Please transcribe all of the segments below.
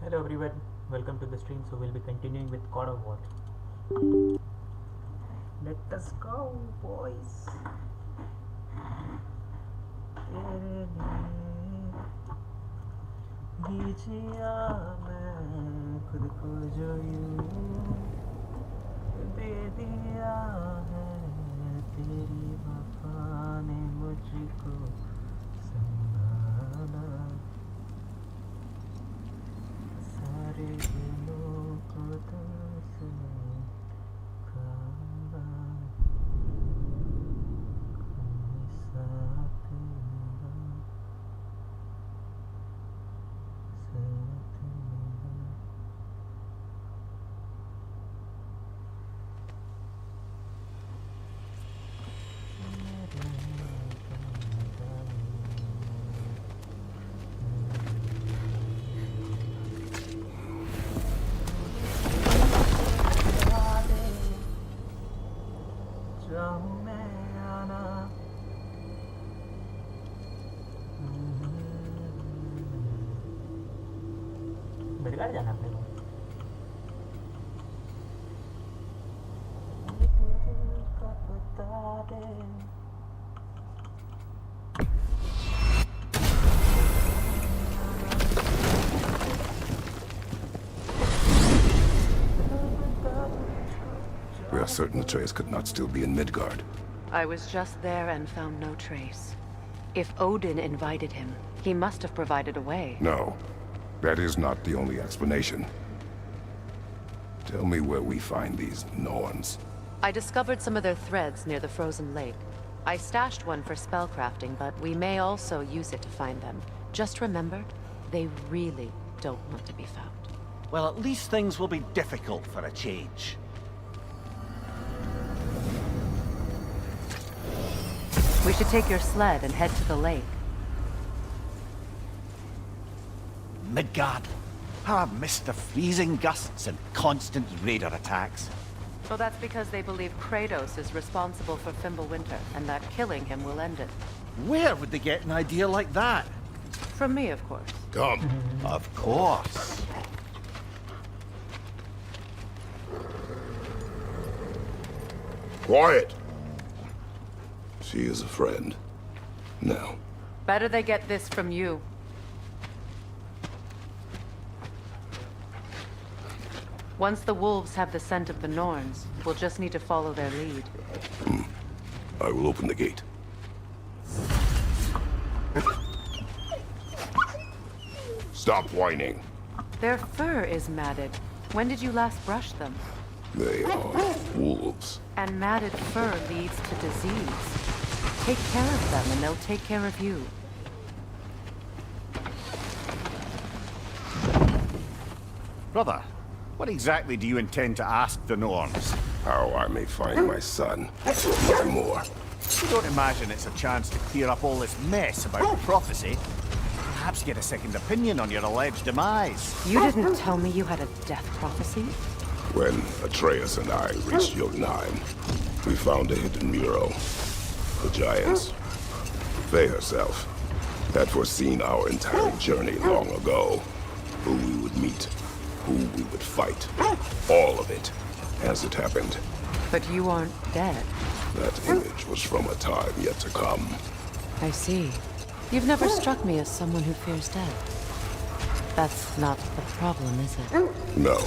Hello everyone, welcome to the stream. So we'll be continuing with God of War. Let us go, boys. खुद को जो यूं दे दिया है तेरी वफा ने मुझको संभाला सारे दिलों को तुझसे खाना साथ मेरा बेकार जाना अपने को We are certain Atreus could not still be in Midgard. I was just there and found no trace. If Odin invited him, he must have provided a way. No, that is not the only explanation. Tell me where we find these Norns. I discovered some of their threads near the frozen lake. I stashed one for spellcrafting, but we may also use it to find them. Just remember, they really don't want to be found. Well, at least things will be difficult for a change. We should take your sled and head to the lake. Midgard. How I've missed the freezing gusts and constant raider attacks. Well, that's because they believe Kratos is responsible for Fimbulwinter, and that killing him will end it. Where would they get an idea like that? From me, of course. Come. Of course. Quiet! She is a friend. Now. Better they get this from you. Once the wolves have the scent of the Norns, we'll just need to follow their lead. I will open the gate. Stop whining. Their fur is matted. When did you last brush them? They are wolves. And matted fur leads to disease. Take care of them and they'll take care of you. Brother, what exactly do you intend to ask the Norns? How I may find my son. Nothing more. You don't imagine it's a chance to clear up all this mess about prophecy? Perhaps get a second opinion on your alleged demise. You didn't tell me you had a death prophecy? When Atreus and I reached Jotunheim, we found a hidden mural. The giants, Faye herself, had foreseen our entire journey long ago. Who we would meet, who we would fight. All of it, as it happened. But you aren't dead. That image was from a time yet to come. I see. You've never struck me as someone who fears death. That's not the problem, is it? No.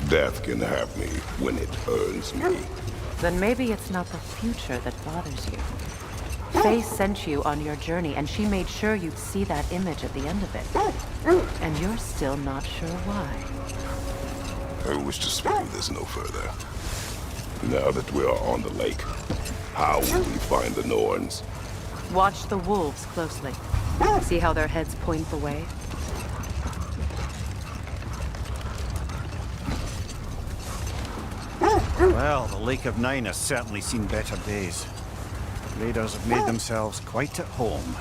Death can have me when it earns me. Then maybe it's not the future that bothers you. Faye sent you on your journey, and she made sure you'd see that image at the end of it. And you're still not sure why. I wish to speak of this no further. Now that we are on the lake, how will we find the Norns? Watch the wolves closely. See how their heads point the way? Well, the Lake of Nine has certainly seen better days. Raiders have made themselves quite at home.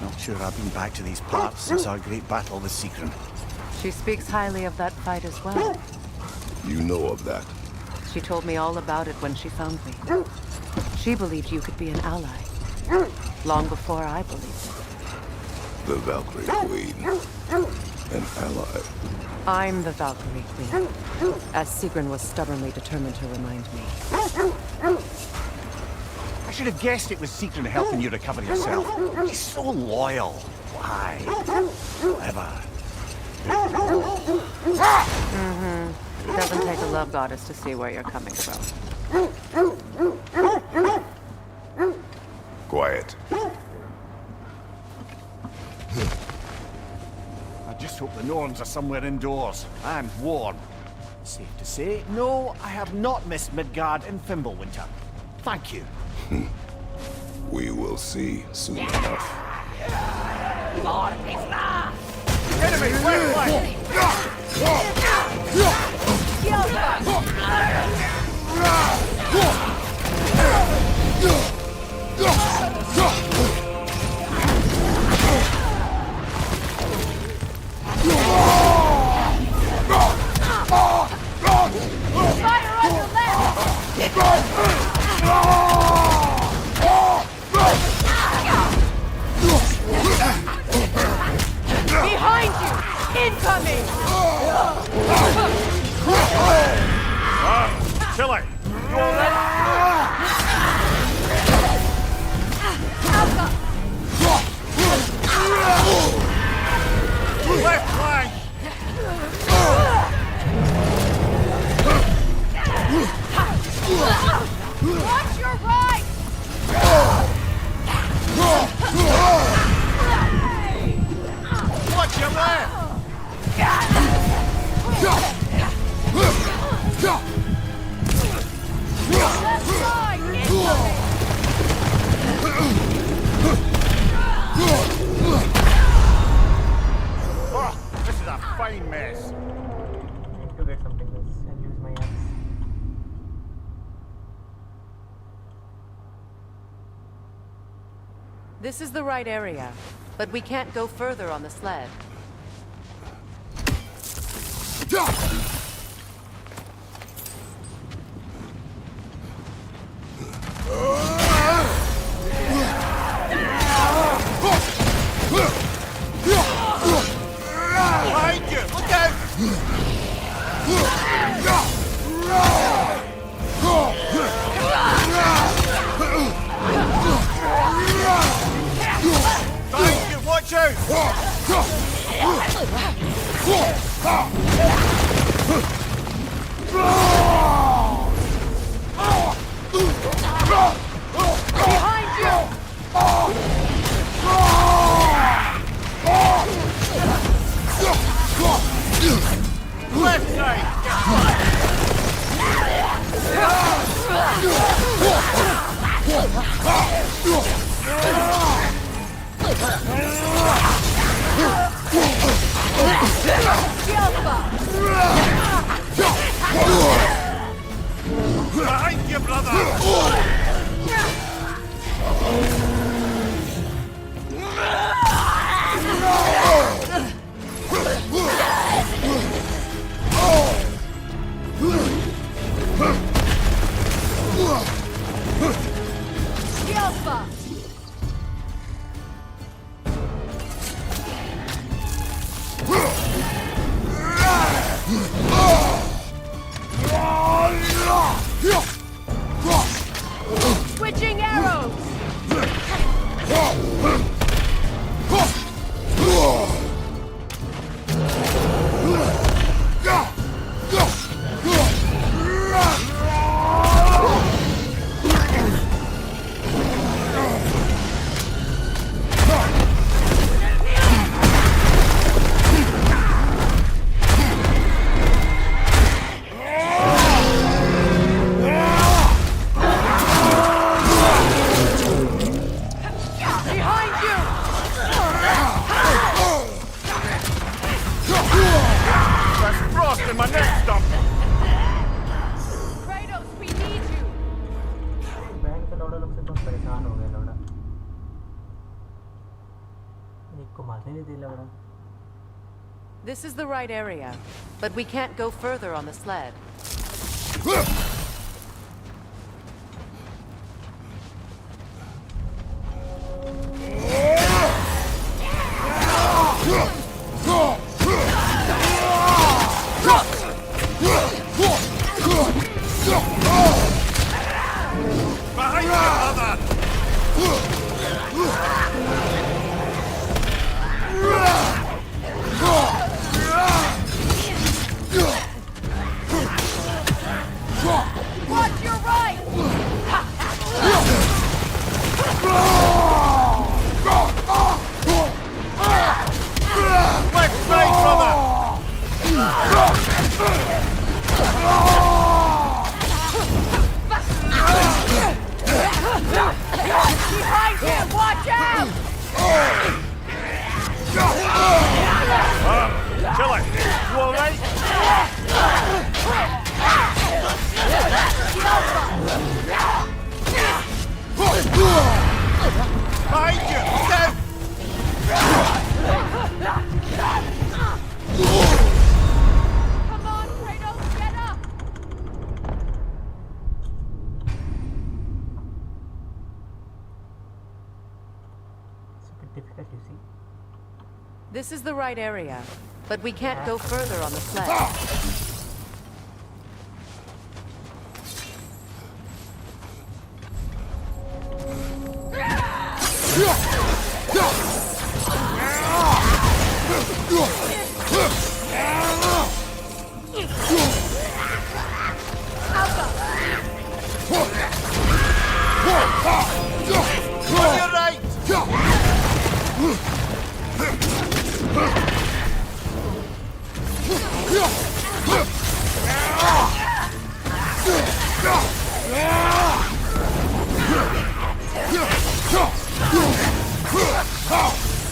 Not sure I've been back to these parts since our great battle with Secret. She speaks highly of that fight as well. You know of that. She told me all about it when she found me. She believed you could be an ally. Long before I believed it. The Valkyrie Queen. An ally. I'm the Valkyrie Queen, as Sigrun was stubbornly determined to remind me. I should have guessed it was Sigrun helping you recover yourself. She's so loyal. Why? Clever. It doesn't take a love goddess to see where you're coming from. Quiet. I just hope the Norns are somewhere indoors. I'm warm. Safe to say, no, I have not missed Midgard in Fimbulwinter. Thank you. We will see soon enough. Enemy, wait! Fire on your left! Behind you! Incoming! Chile! You alright? Left flank! Watch your right! Watch your left! Left side! Incoming! Oh, this is a fine mess. I need to get something else and use my axe. This is the right area, but we can't go further on the sled. Behind you! Look out! Behind you! Watch out! Behind you! Left side! Behind you, brother! Yelpa! Switching arrows! Behind you! There's frost in my neck stump! Kratos, we need you! Bank के लौड़ा लोग से तो परेशान हो गए लौड़ा एक को मारने नहीं दे लौड़ा This is the right area, but we can't go further on the sled. This is the right area, but we can't go further on the sledge.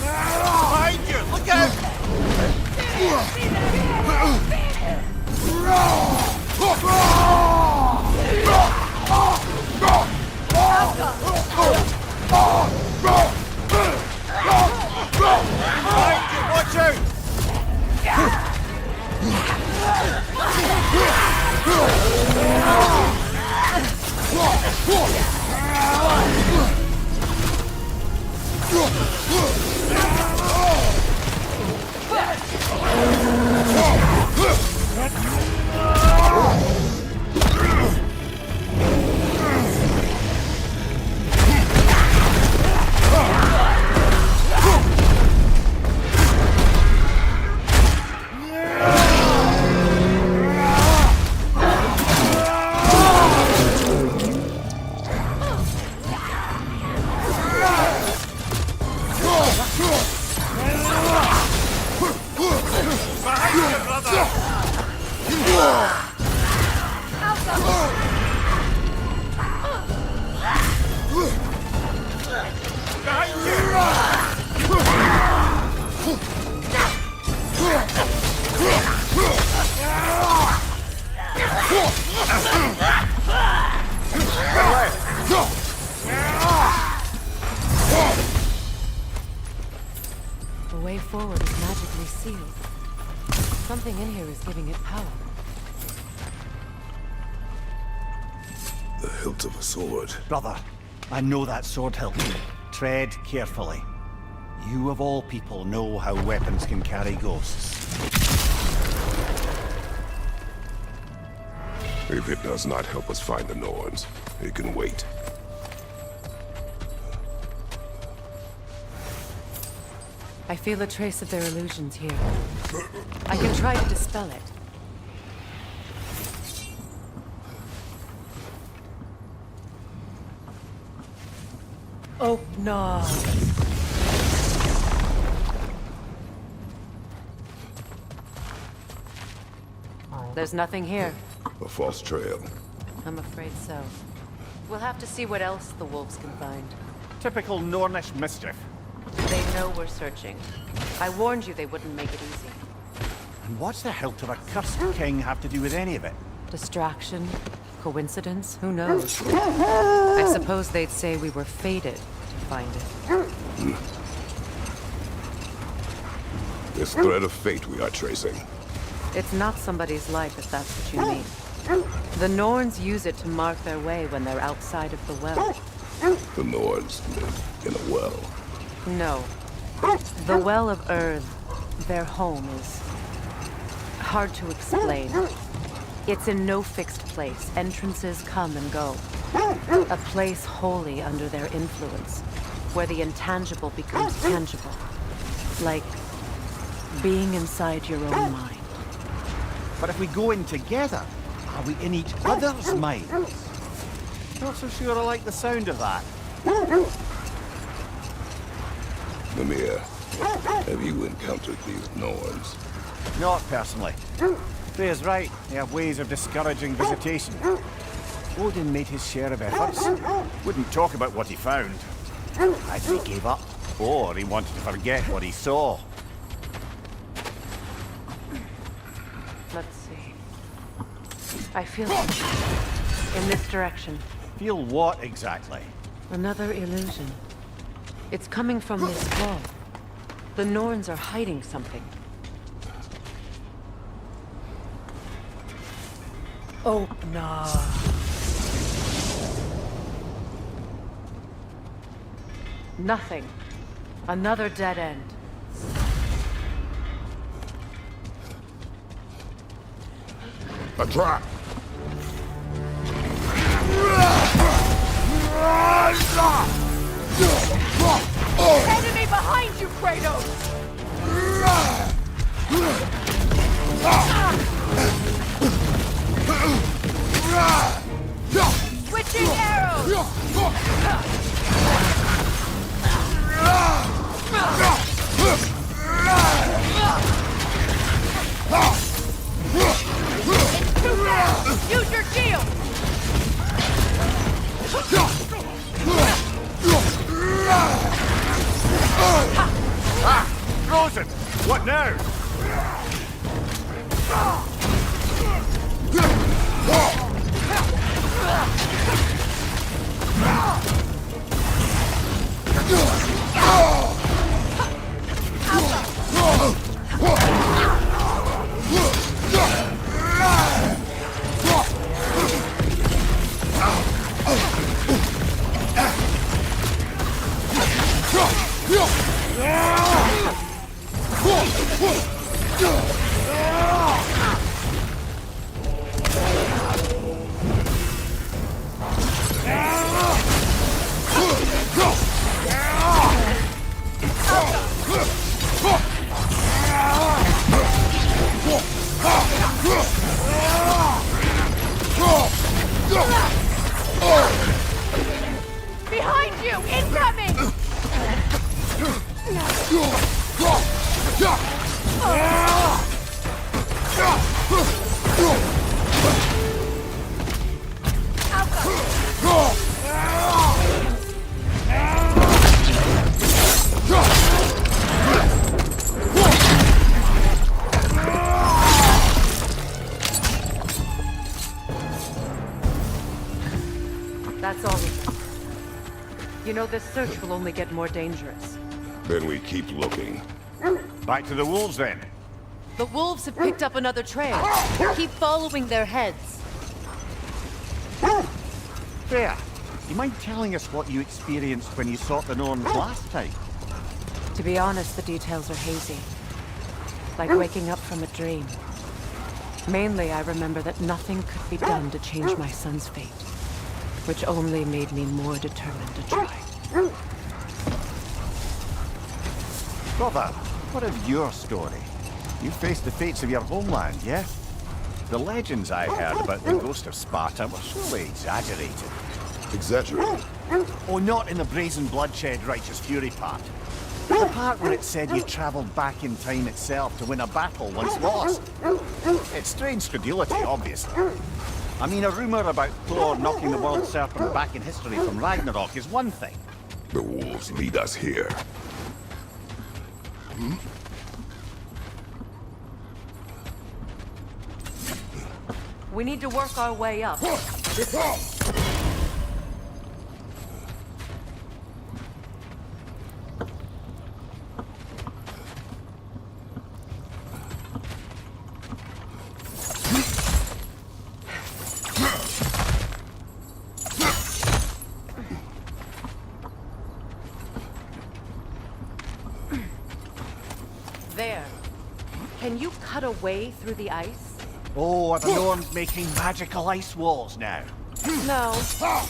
Behind you! Look out! Behind you! Watch out! The way forward is magically sealed. Something in here is giving it power. The hilt of a sword. Brother, I know that sword hilt. Tread carefully. You of all people know how weapons can carry ghosts. If it does not help us find the Norns, it can wait. I feel a trace of their illusions here. I can try to dispel it. Oh, no. There's nothing here. A false trail. I'm afraid so. We'll have to see what else the wolves can find. Typical Nornish mischief. They know we're searching. I warned you they wouldn't make it easy. And what's the hilt of a cursed king have to do with any of it? Distraction? Coincidence? Who knows? I suppose they'd say we were fated to find it. This thread of fate we are tracing. It's not somebody's life, if that's what you mean. The Norns use it to mark their way when they're outside of the well. The Norns live in a well. No. The Well of Earth, their home, is hard to explain. It's in no fixed place. Entrances come and go. A place wholly under their influence, where the intangible becomes tangible. Like being inside your own mind. But if we go in together, are we in each other's minds? Not so sure I like the sound of that. Mimir, have you encountered these Norns? Not personally. Freya's right. They have ways of discouraging visitation. Odin made his share of efforts. Wouldn't talk about what he found. Either he gave up, or he wanted to forget what he saw. Let's see. I feel something. In this direction. Feel what exactly? Another illusion. It's coming from this wall. The Norns are hiding something. Oh, no. Nothing. Another dead end. A trap! Enemy behind you, Kratos! Switching arrows! It's too fast! Use your shield! Frozen! What now? Behind you! Incoming! That's all. You know, this search will only get more dangerous. Then we keep looking. Back to the wolves then. The wolves have picked up another trail. Keep following their heads. There. You mind telling us what you experienced when you sought the Norns last time? To be honest, the details are hazy. Like waking up from a dream. Mainly, I remember that nothing could be done to change my son's fate. Which only made me more determined to try. Brother, what of your story? You faced the fates of your homeland, yeah? The legends I heard about the ghost of Sparta were surely exaggerated. Exaggerated? Oh, not in the brazen bloodshed righteous fury part. The part where it said you travelled back in time itself to win a battle once lost. It's strange credulity, obviously. I mean, a rumour about Thor knocking the world serpent back in history from Ragnarok is one thing. The wolves lead us here. We need to work our way up. This way. There. Can you cut a way through the ice? Oh, are the Norns making magical ice walls now? No. I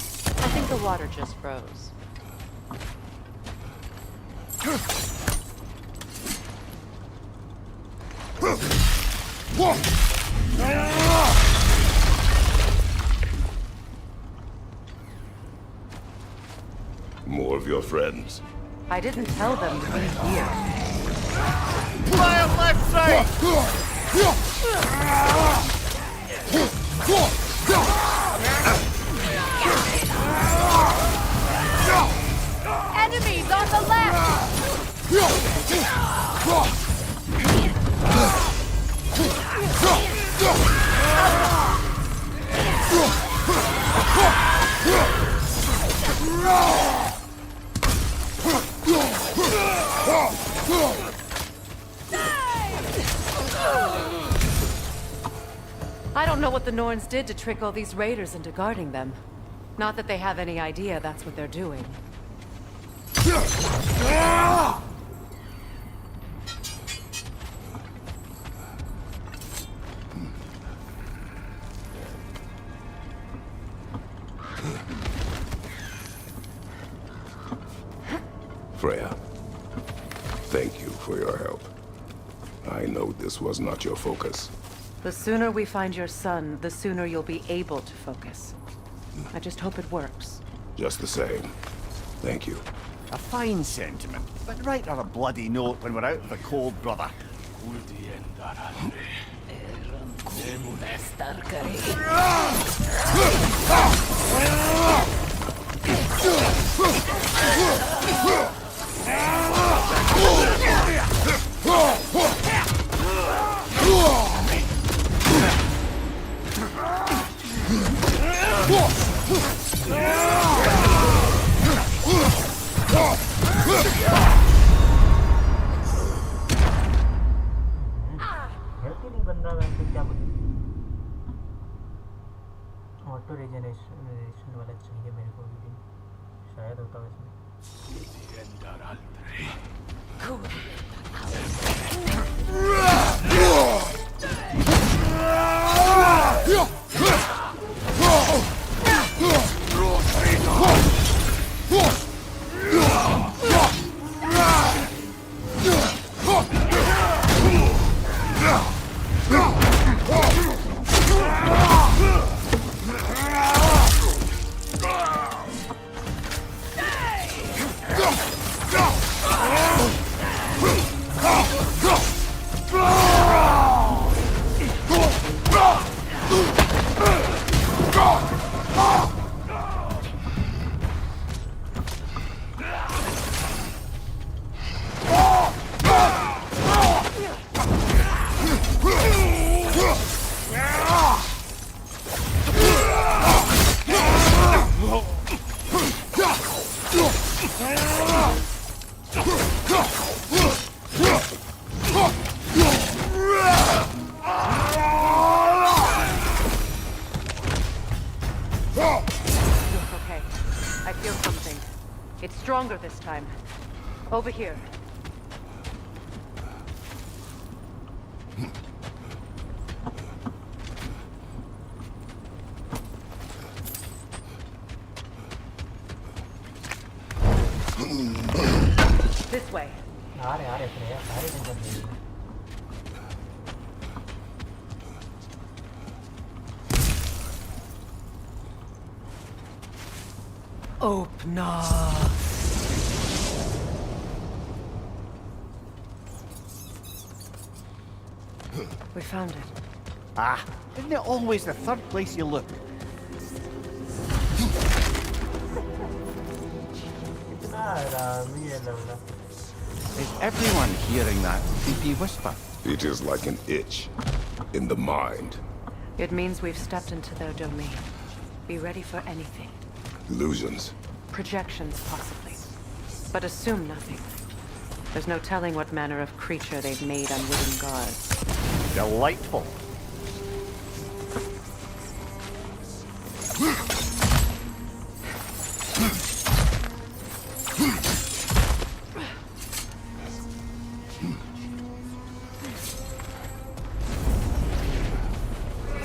think the water just froze. More of your friends. I didn't tell them to be here. Fire left side! Enemies on the left! I don't know what the Norns did to trick all these raiders into guarding them. Not that they have any idea that's what they're doing. your help. I know this was not your focus. The sooner we find your son, the sooner you'll be able to focus. I just hope it works. Just the same. Thank you. A fine sentiment, but write her a bloody note when we're out of the cold, brother. Health ही नहीं बन रहा वैसे क्या बोलूं auto regeneration वाला चाहिए मेरे को भी शायद होता वैसे Stronger this time. Over here. This way. आ रहे सारे टेंशन नहीं है Draupnir. We found it. Ah, isn't it always the third place you look? इतना आरामी है लवला Is everyone hearing that creepy whisper? It is like an itch in the mind. It means we've stepped into their domain. Be ready for anything. Illusions. Projections, possibly. But assume nothing. There's no telling what manner of creature they've made unwitting gods. Delightful.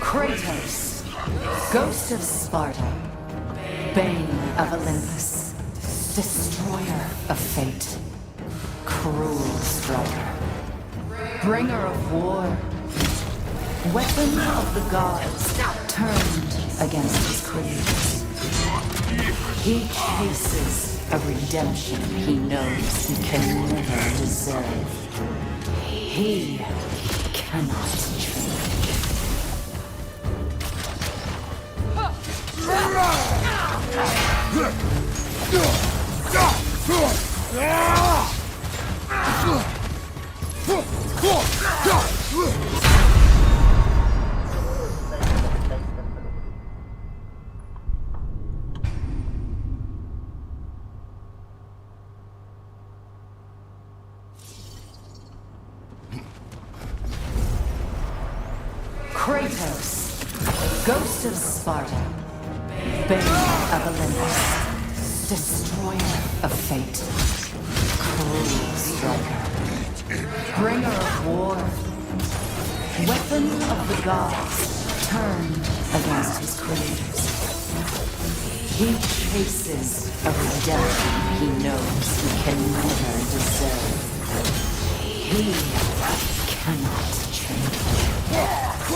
Kratos, ghost of Sparta, bane of Olympus, destroyer of fate, cruel striker, bringer of war, weapon of the gods, turned against his creators. He chases a redemption he knows he can never deserve. He cannot change. Kratos, ghost of Sparta, bane of Olympus, destroyer of fate, cruel striker, bringer of war, weapon of the gods, turned against his creators. He chases a redemption he knows he can never deserve. He cannot change.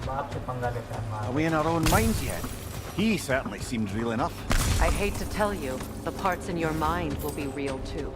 बाप से पंगा लेता है मार Are we in our own minds yet? He certainly seemed real enough. I hate to tell you, the parts in your mind will be real too.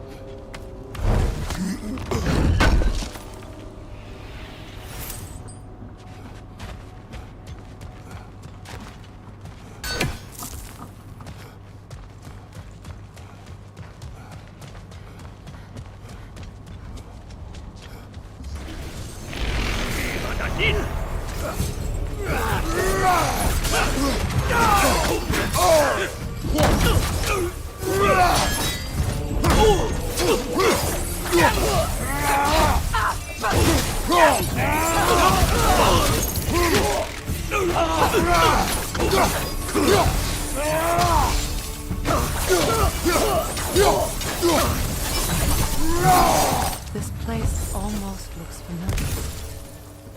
This place almost looks familiar,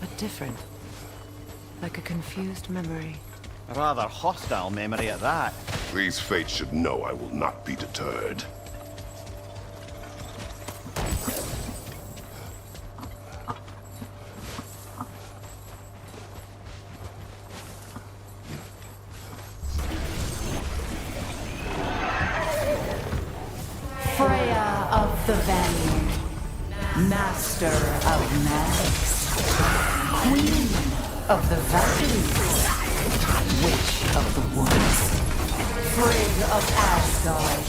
but different. Like a confused memory. A rather hostile memory at that. These fates should know I will not be deterred. Freya of the Vanguard, Master of Magics, Queen of the Valkyries, Witch of the Woods, Frigg of Asgard,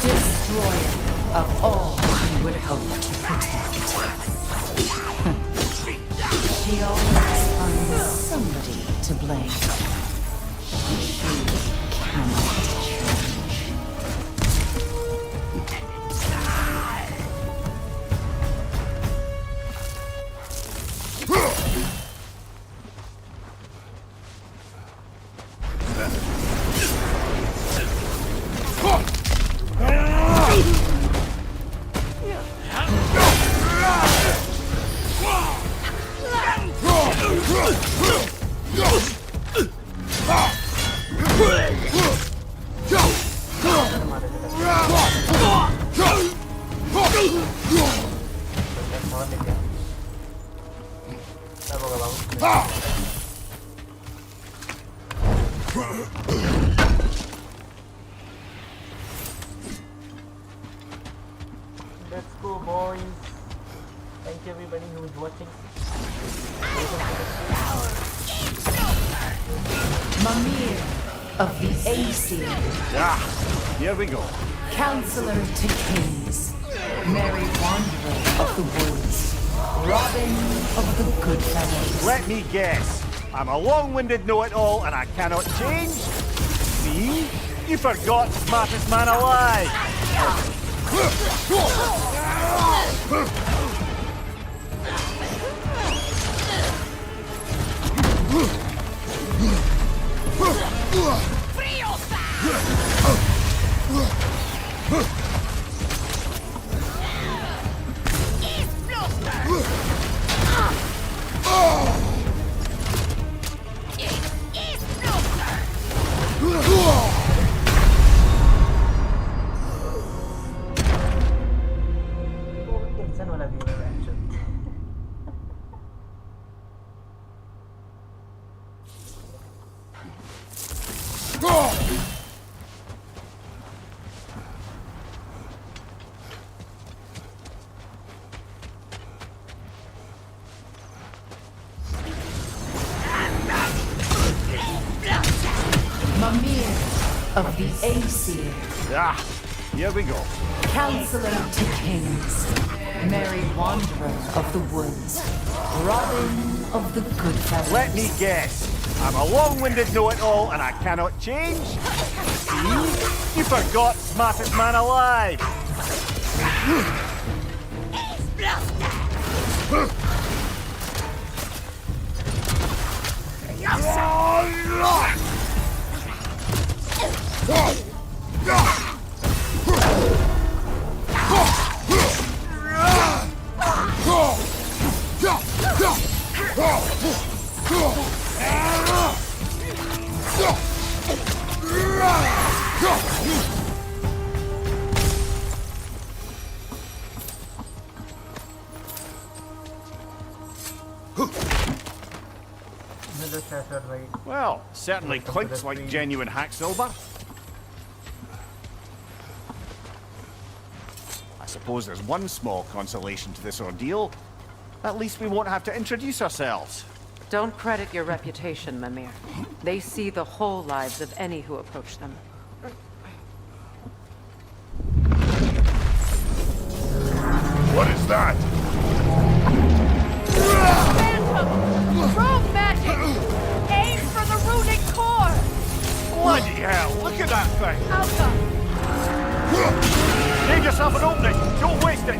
Destroyer of all you would hope to protect. She always finds somebody to blame. She cannot change. Let's go, boys. Thank you everybody who's watching. Mimir of the Aesir, Ah, here we go. Counselor to Kings, Merry Wanderer of the Woods, Robin of the Goodfellows. Let me guess. I'm a long-winded know-it-all and I cannot change? See? You forgot smartest man alive! Tension वाला game है actually. Mimir of the Aesir, Ah, here we go. Counselor to Kings, Merry Wanderer of the Woods, Robin of the Goodfellows. Let me guess. I'm a long-winded know-it-all and I cannot change? See? You forgot smartest man alive! Another shattered right. Well, certainly clinks like genuine hack silver. I suppose there's one small consolation to this ordeal. At least we won't have to introduce ourselves. Don't credit your reputation, Mimir. They see the whole lives of any who approach them. What is that? Phantom! Rogue magic! Aim for the runic core! Bloody hell, look at that thing! Alpha! Give yourself an opening, don't waste it!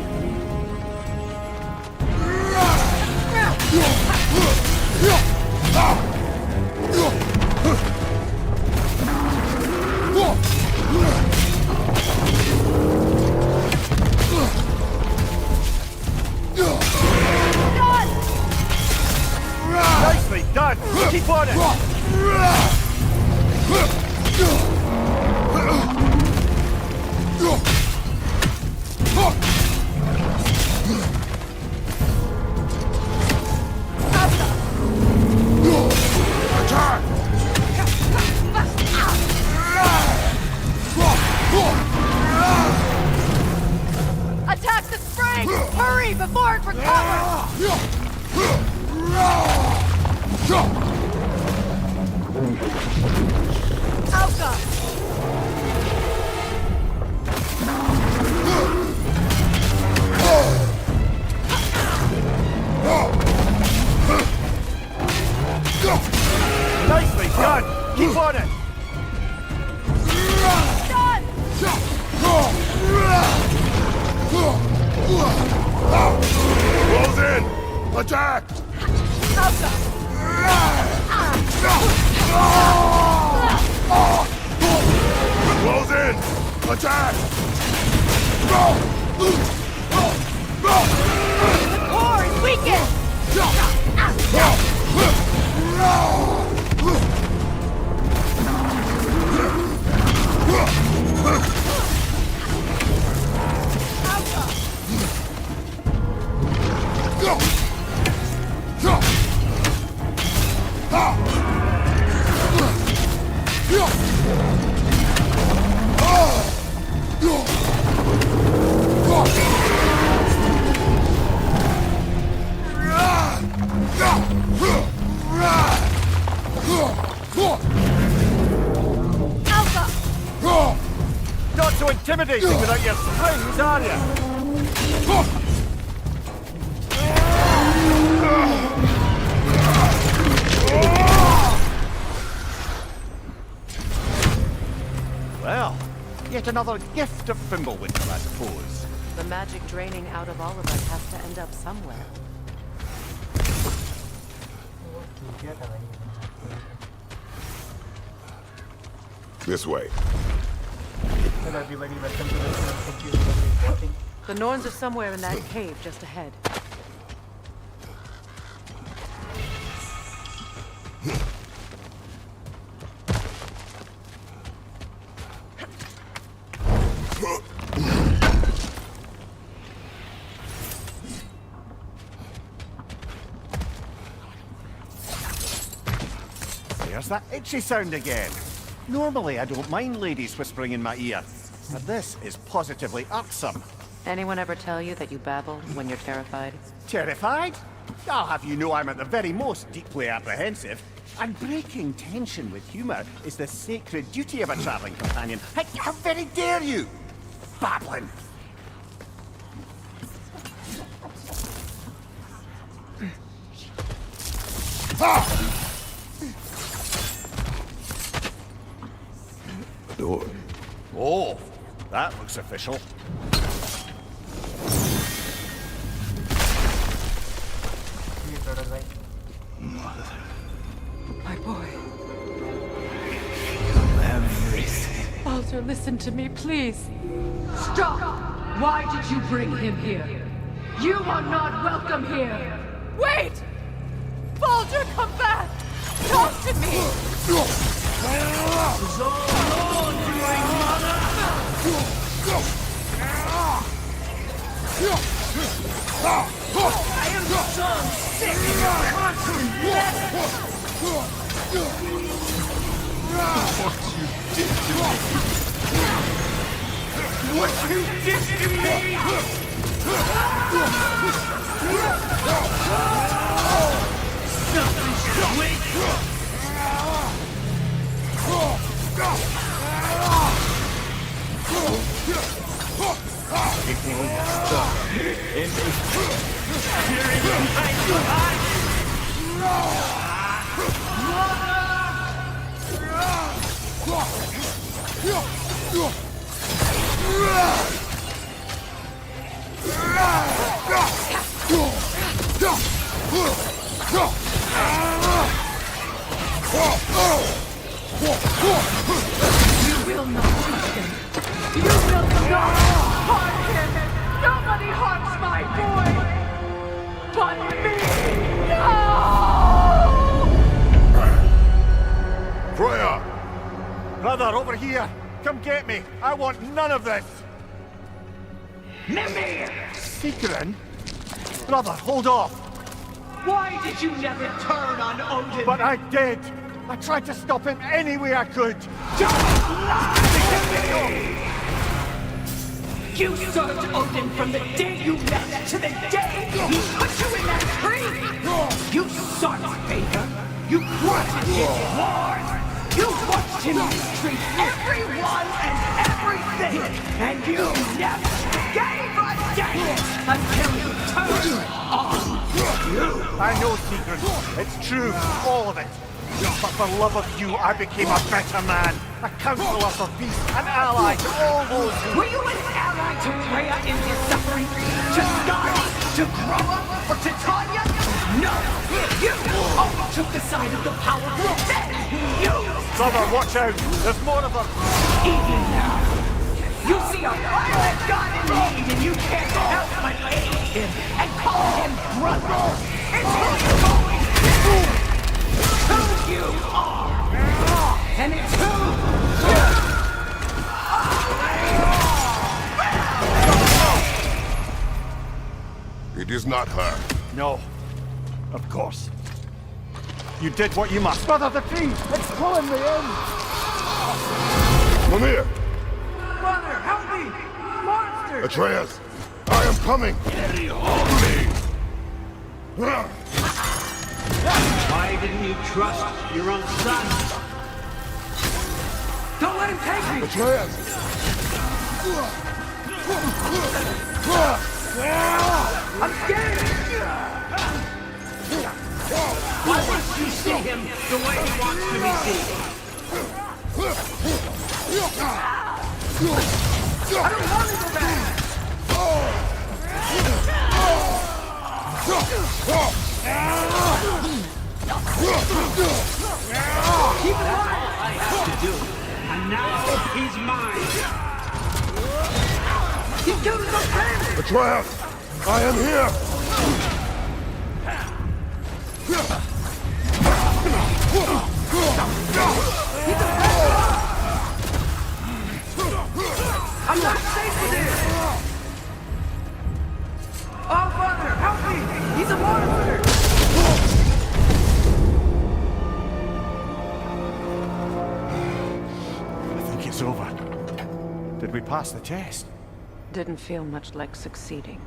Nicely done! Keep on it! Attack the spring! Hurry before it recovers! Alpha! Nicely done! Keep on it! Done! Close in! Attack! Alpha! Close in! Attack! The core is weakened! Alpha! Not so intimidating without your springs, are you? Well, yet another gift of Fimbulwinter, I suppose. The magic draining out of all of us has to end up somewhere. This way. Hello everybody, welcome to the channel. Thank you for watching. The Norns are somewhere in that cave just ahead. There's that itchy sound again. Normally I don't mind ladies whispering in my ear, but this is positively irksome. Anyone ever tell you that you babble when you're terrified? Terrified? I'll have you know I'm at the very most deeply apprehensive. And breaking tension with humour is the sacred duty of a travelling companion. How very dare you! Babbling! Door. That looks official. ये prototype. My boy. Everything. Baldur, listen to me, please. Stop! Why did you bring him here? You are not welcome here! Wait! Baldur, come back! Talk to me! So long, my mother! I am so sick of your constant letters! What you did to me! Selfish witch! It won't stop. And hearing behind your eyes! You will not touch him! You will not harm him! Nobody harms my boy! But me! No! Freya! Brother, over here! Come get me! I want none of this! Mimir! Secret? Brother, hold off! Why did you never turn on Odin? But I did! I tried to stop him any way I could! Don't lie to me! You served Odin from the day you left to the day he put you in that tree! You sought favor! You wanted his wars! You watched him mistreat everyone and everything! And you never gave a damn until you turned on you! I know, Secret. It's true, all of it. But for love of you, I became a better man. A counselor for peace, an ally to all those who... Were you an ally to Freya in his suffering? To Skadi? To Groa? Or to Tanya? No! You only took the side of the powerful. Then you... Brother, watch out! There's more of them! Even now, you see a violent god in need and you can't help but aid him and call him brother. It's who you always been. Who you are. And it's who you are. It is not her. No. Of course. You did what you must. Brother, the tree! It's pulling me in! Mimir! Brother, help me! Monster! Atreus! I am coming! Why didn't you trust your own son? Don't let him take me! Atreus! I'm scared! Why won't you see him the way he wants to be seen? I don't want to go back! Keep it all I have to do. And now he's mine. He killed his own family! Atreus! I am here! I'm not safe with him! Oh, Father, help me! He's a monster! I think it's over. Did we pass the test? Didn't feel much like succeeding.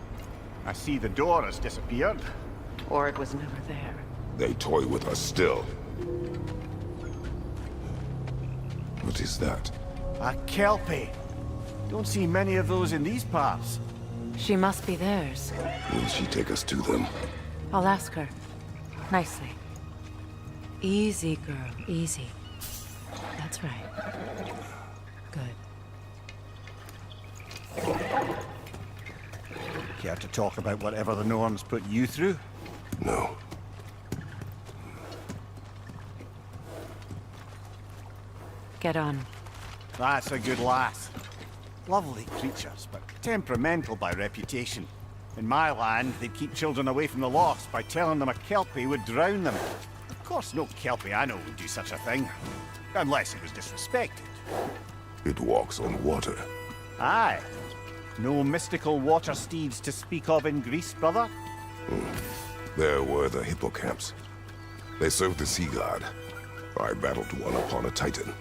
I see the door has disappeared. Or it was never there. They toy with us still. What is that? A Kelpie. Don't see many of those in these parts. She must be theirs. Will she take us to them? I'll ask her. Nicely. Easy, girl. Easy. That's right. Good. Care to talk about whatever the Norns put you through? No. Get on. That's a good lass. Lovely creatures, but temperamental by reputation. In my land, they'd keep children away from the lost by telling them a Kelpie would drown them. Of course, no Kelpie I know would do such a thing. Unless it was disrespected. It walks on water. Aye. No mystical water steeds to speak of in Greece, brother? There were the hippocamps. They served the sea god. I battled one upon a titan.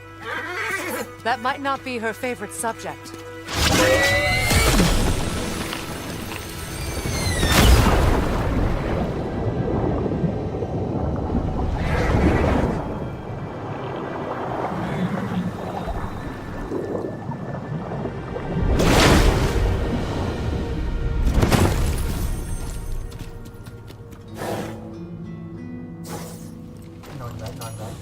That might not be her favorite subject. Not bad.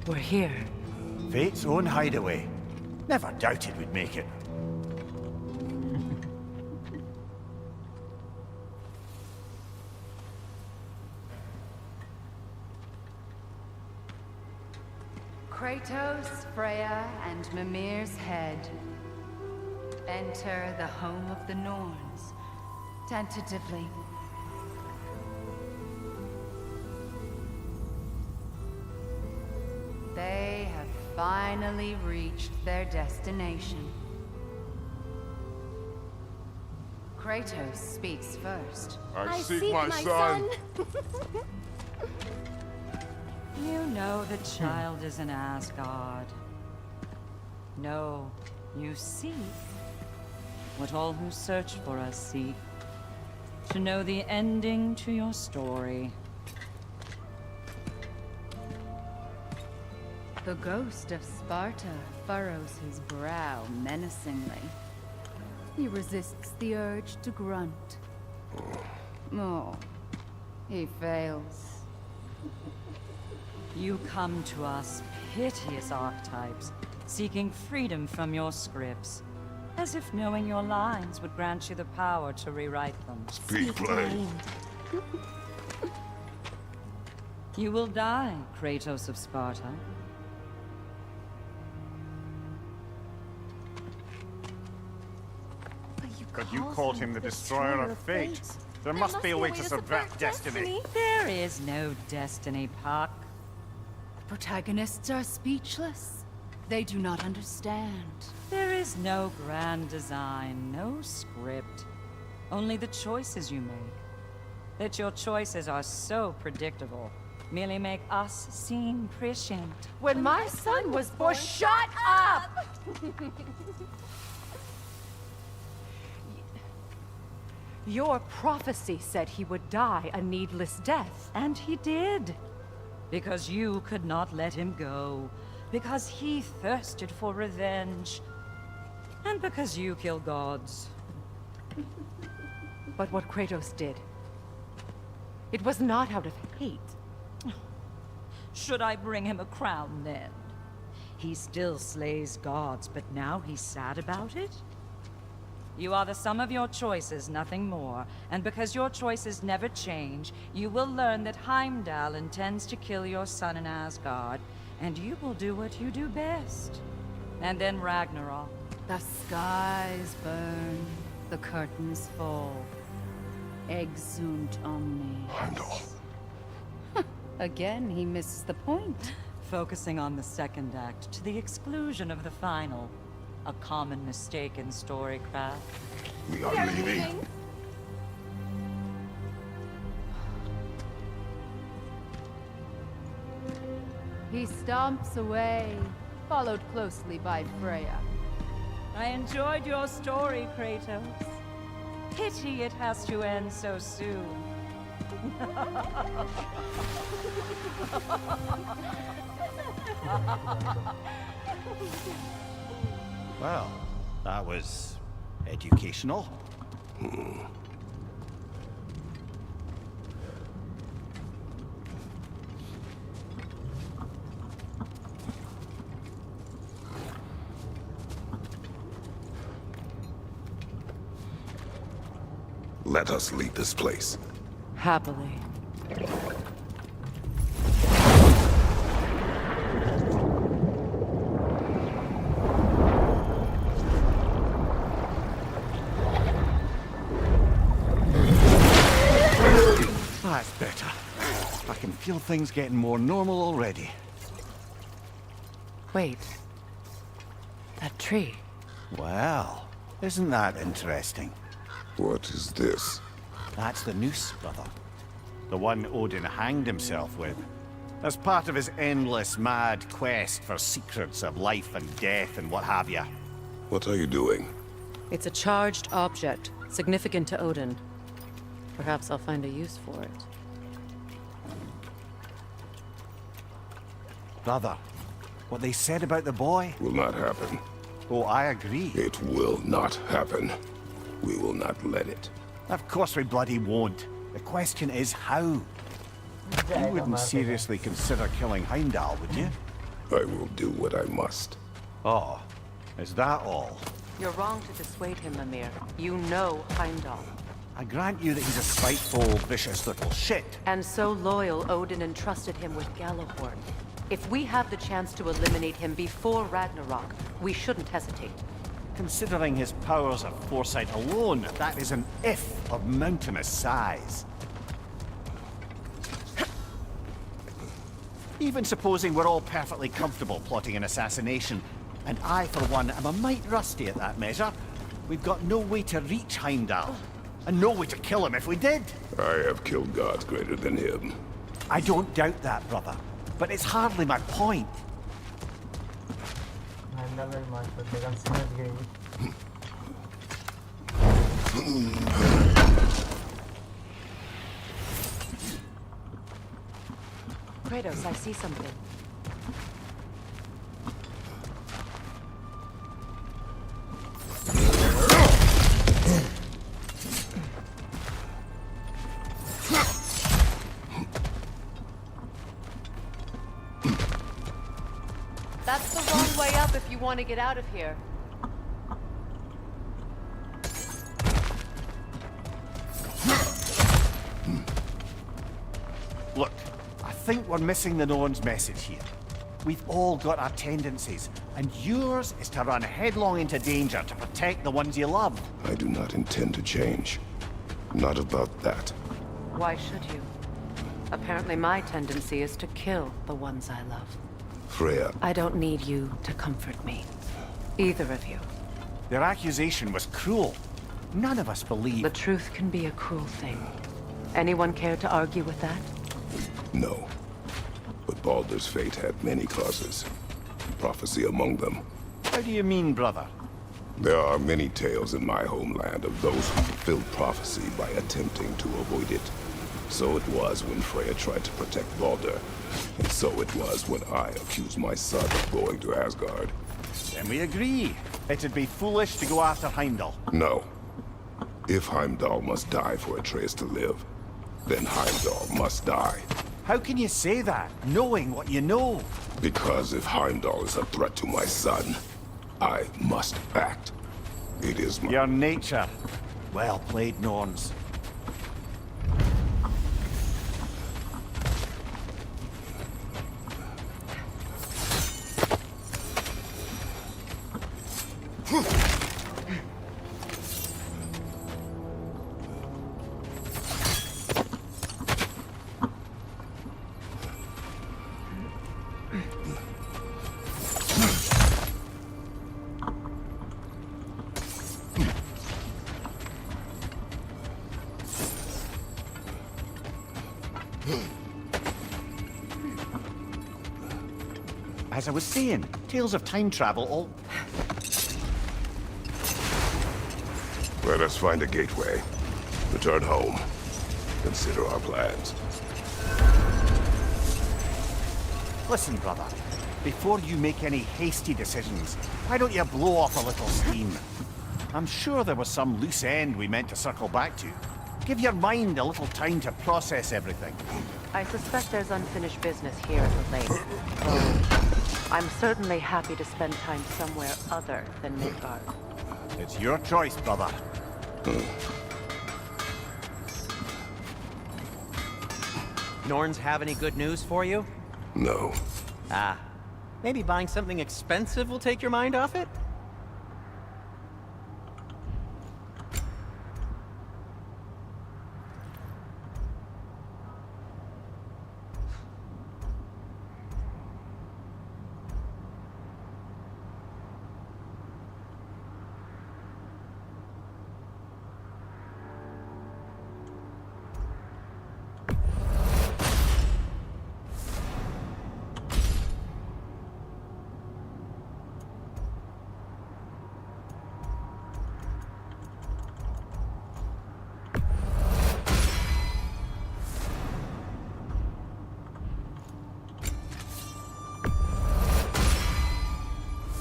We're here. Fate's own hideaway. Never doubted we'd make it. Kratos, Freya, and Mimir's head. Enter the home of the Norns. Tentatively. They have finally reached their destination. Kratos speaks first. I seek my son. You know the child is an Asgard. No, you seek what all who search for us seek. To know the ending to your story. The ghost of Sparta furrows his brow menacingly. He resists the urge to grunt. Oh, he fails. You come to us, piteous archetypes, seeking freedom from your scripts. As if knowing your lines would grant you the power to rewrite them. Speak plain. You will die, Kratos of Sparta. But you called him the destroyer of fate. There must be a way to subvert destiny. There is no destiny, Puck. Protagonists are speechless. They do not understand. There is no grand design, no script. Only the choices you make. That your choices are so predictable merely make us seem prescient. When my son was born, shut up! Your prophecy said he would die a needless death. And he did. Because you could not let him go. Because he thirsted for revenge. And because you kill gods. But what Kratos did, it was not out of hate. Should I bring him a crown then? He still slays gods, but now he's sad about it? You are the sum of your choices, nothing more. And because your choices never change, you will learn that Heimdall intends to kill your son in Asgard, and you will do what you do best. And then Ragnarok. The skies burn, the curtains fall. Exunt omnes. Heimdall. Again, he misses the point. Focusing on the second act to the exclusion of the final. A common mistake in storycraft. We are leaving. He stomps away, followed closely by Freya. I enjoyed your story, Kratos. Pity it has to end so soon. Well, that was educational. Let us leave this place. Happily. That's better. I can feel things getting more normal already. Wait. That tree. Well, isn't that interesting? What is this? That's the noose, brother. The one Odin hanged himself with. As part of his endless, mad quest for secrets of life and death and what have you. What are you doing? It's a charged object, significant to Odin. Perhaps I'll find a use for it. Brother, what they said about the boy? Will not happen. Oh, I agree. It will not happen. We will not let it. Of course we bloody won't. The question is how? You wouldn't seriously consider killing Heimdall, would you? I will do what I must. Oh, is that all? You're wrong to dissuade him, Mimir. You know Heimdall. I grant you that he's a spiteful, vicious little shit. And so loyal, Odin entrusted him with Gjallarhorn. If we have the chance to eliminate him before Ragnarok, we shouldn't hesitate. Considering his powers of foresight alone, that is an if of mountainous size. Even supposing we're all perfectly comfortable plotting an assassination, and I, for one, am a mite rusty at that measure, we've got no way to reach Heimdall, and no way to kill him if we did. I have killed gods greater than him. I don't doubt that, brother, but it's hardly my point. Kratos, I see something. That's the wrong way up if you want to get out of here. Look, I think we're missing the Norns' message here. We've all got our tendencies, and yours is to run headlong into danger to protect the ones you love. I do not intend to change. Not about that. Why should you? Apparently my tendency is to kill the ones I love. Freya, I don't need you to comfort me. Either of you. Their accusation was cruel. None of us believe. The truth can be a cruel thing. Anyone care to argue with that? no. But Baldur's fate had many causes. Prophecy among them. How do you mean, brother? There are many tales in my homeland of those who fulfilled prophecy by attempting to avoid it. So it was when Freya tried to protect Baldur. And so it was when I accused my son of going to Asgard. Then we agree. It'd be foolish to go after Heimdall. No. If Heimdall must die for Atreus to live, then Heimdall must die. How can you say that, knowing what you know? Because if Heimdall is a threat to my son, I must act. It is my... Your nature. Well played, Norns. As I was saying, tales of time travel all... Let us find a gateway. Return home. Consider our plans. Listen, brother. Before you make any hasty decisions, why don't you blow off a little steam? I'm sure there was some loose end we meant to circle back to. Give your mind a little time to process everything. I suspect there's unfinished business here at the lake. Oh, I'm certainly happy to spend time somewhere other than Midgard. It's your choice, brother. Norns have any good news for you? No. Ah, maybe buying something expensive will take your mind off it?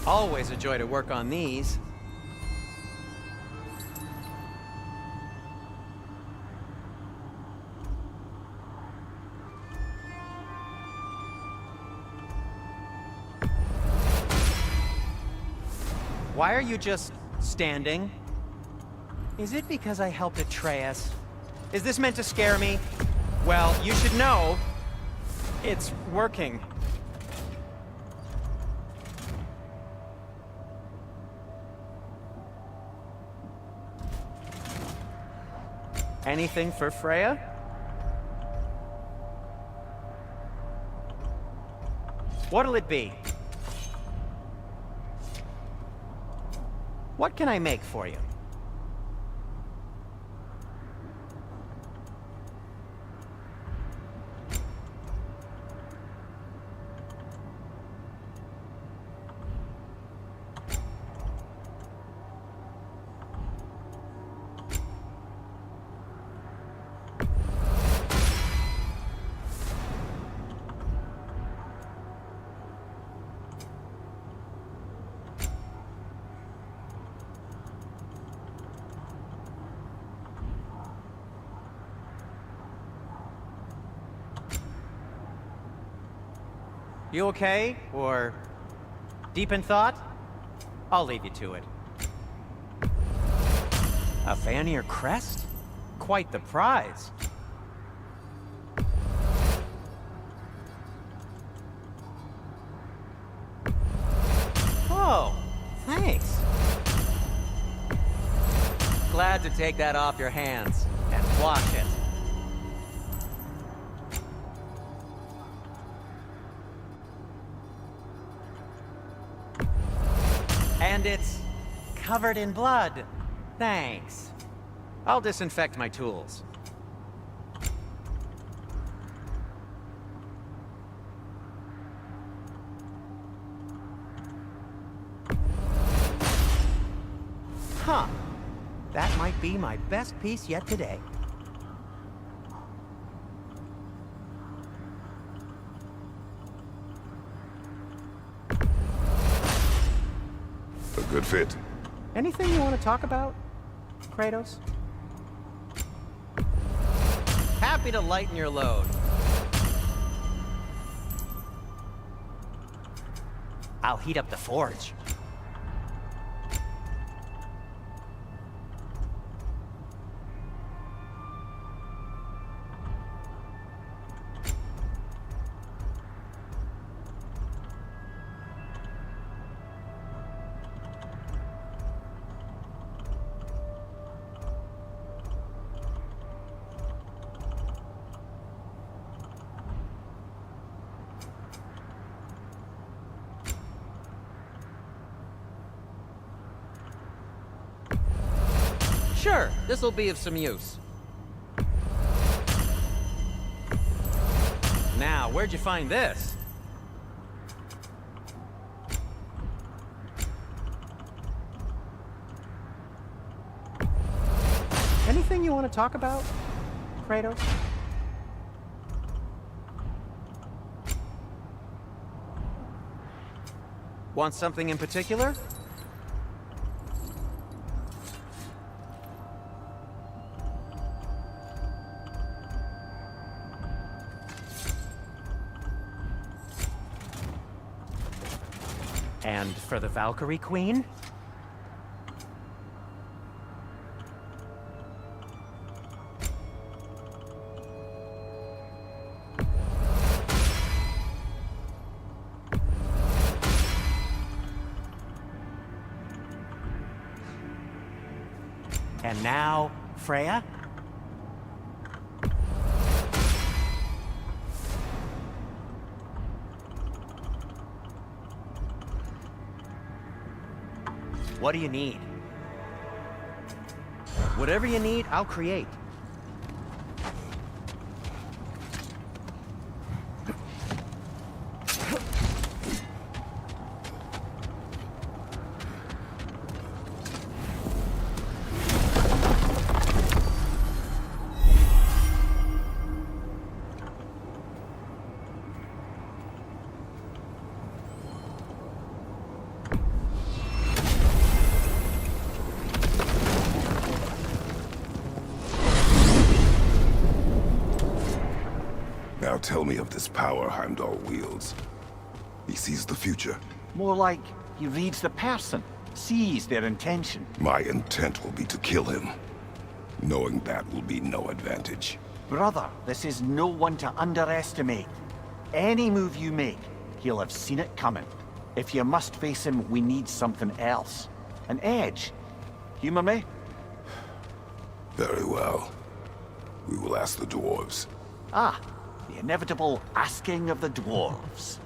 Always a joy to work on these. Why are you just standing? Is it because I helped Atreus? Is this meant to scare me? Well, you should know, it's working. Anything for Freya? What'll it be? What can I make for you? You okay? Or deep in thought? I'll leave you to it. A Vanir crest? Quite the prize. Oh, thanks. Glad to take that off your hands and wash it. And it's covered in blood. Thanks. I'll disinfect my tools. Huh. That might be my best piece yet today. A good fit. Anything you want to talk about, Kratos? Happy to lighten your load. I'll heat up the forge. Sure, this'll be of some use. Now, where'd you find this? Anything you want to talk about, Kratos? Want something in particular? And for the Valkyrie Queen? And now, Freya? What do you need? Whatever you need, I'll create. Now tell me of this power Heimdall wields. He sees the future. More like he reads the person, sees their intention. My intent will be to kill him. Knowing that will be no advantage. Brother, this is no one to underestimate. Any move you make, he'll have seen it coming. If you must face him, we need something else. An edge. Humor me? Very well. We will ask the dwarves. Ah, the inevitable asking of the dwarves.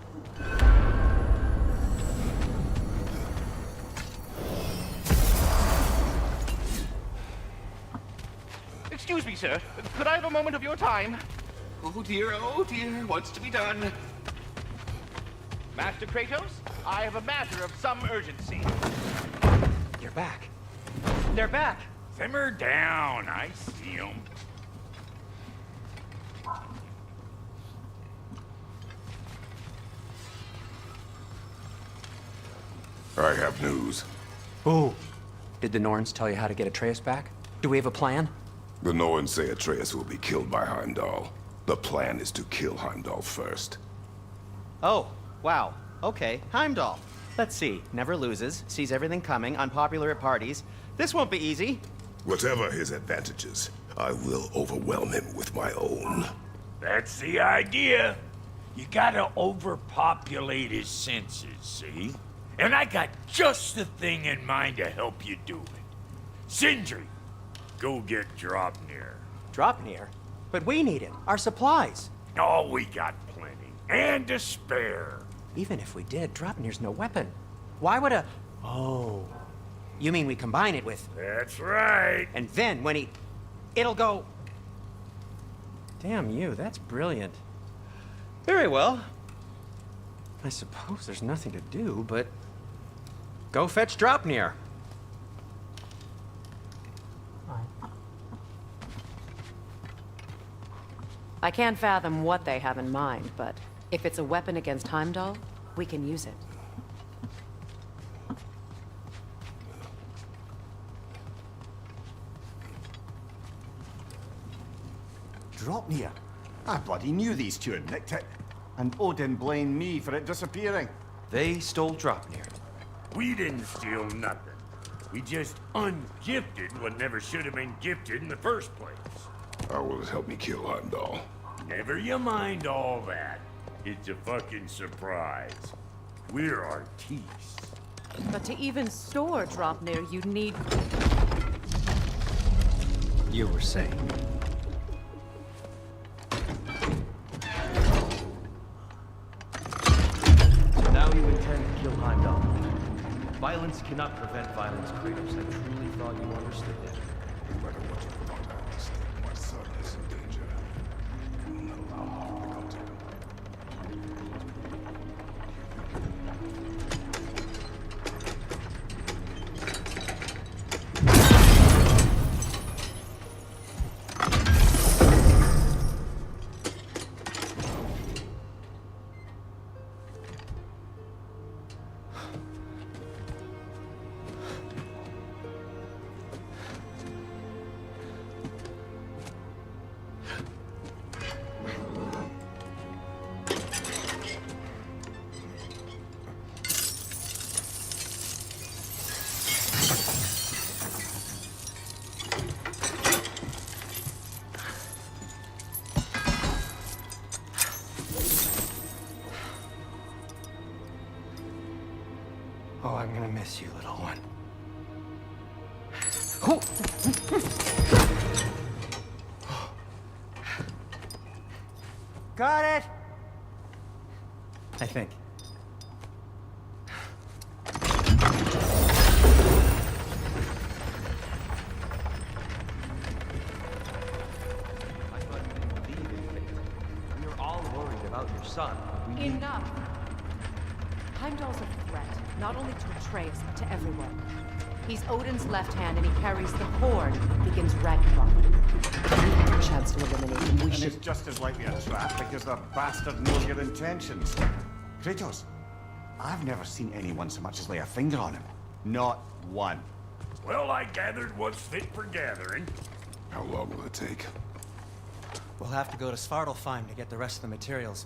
Excuse me, sir. Could I have a moment of your time? Oh dear, what's to be done? Master Kratos, I have a matter of some urgency. You're back. They're back. Simmer down, I see 'em. I have news. Ooh. Did the Norns tell you how to get Atreus back? Do we have a plan? The Norns say Atreus will be killed by Heimdall. The plan is to kill Heimdall first. Oh, wow. Okay, Heimdall. Let's see. Never loses, sees everything coming, unpopular at parties. This won't be easy. Whatever his advantages, I will overwhelm him with my own. That's the idea. You gotta overpopulate his senses, see? And I got just the thing in mind to help you do it. Sindri, go get Draupnir. Draupnir? But we need him. Our supplies. Oh, we got plenty. And to spare. Even if we did, Draupnir's no weapon. Why would a... Oh. You mean we combine it with... That's right. And then when he... It'll go... Damn you, that's brilliant. Very well. I suppose there's nothing to do, but... Go fetch Draupnir. I can't fathom what they have in mind, but if it's a weapon against Heimdall, we can use it. Draupnir? I bloody knew these two had nicked it. And Odin blamed me for it disappearing. They stole Draupnir. We didn't steal nothing. We just ungifted what never should have been gifted in the first place. How will it help me kill Heimdall? Never you mind all that. It's a fucking surprise. We're artistes. But to even store Draupnir, you'd need... You were saying. So now you intend to kill Heimdall. Violence cannot prevent violence, Kratos. I truly thought you understood that. No matter what you thought, I understood. My son is in danger. You will not allow me to come to him. Oh, I'm gonna miss you, little one. Got it! I think. I thought you didn't believe in fate. We were all worried about your son. We Enough! Heimdall's a threat, not only to Atreus, but to everyone. He's Odin's left hand, and he carries the Horde that begins Ragnarok. A chance to eliminate him. We And should... it's just as likely a trap because the bastard knows your intentions. Kratos, I've never seen anyone so much as lay a finger on him. Not one. Well, I gathered what's fit for gathering. How long will it take? We'll have to go to Svartalfheim to get the rest of the materials.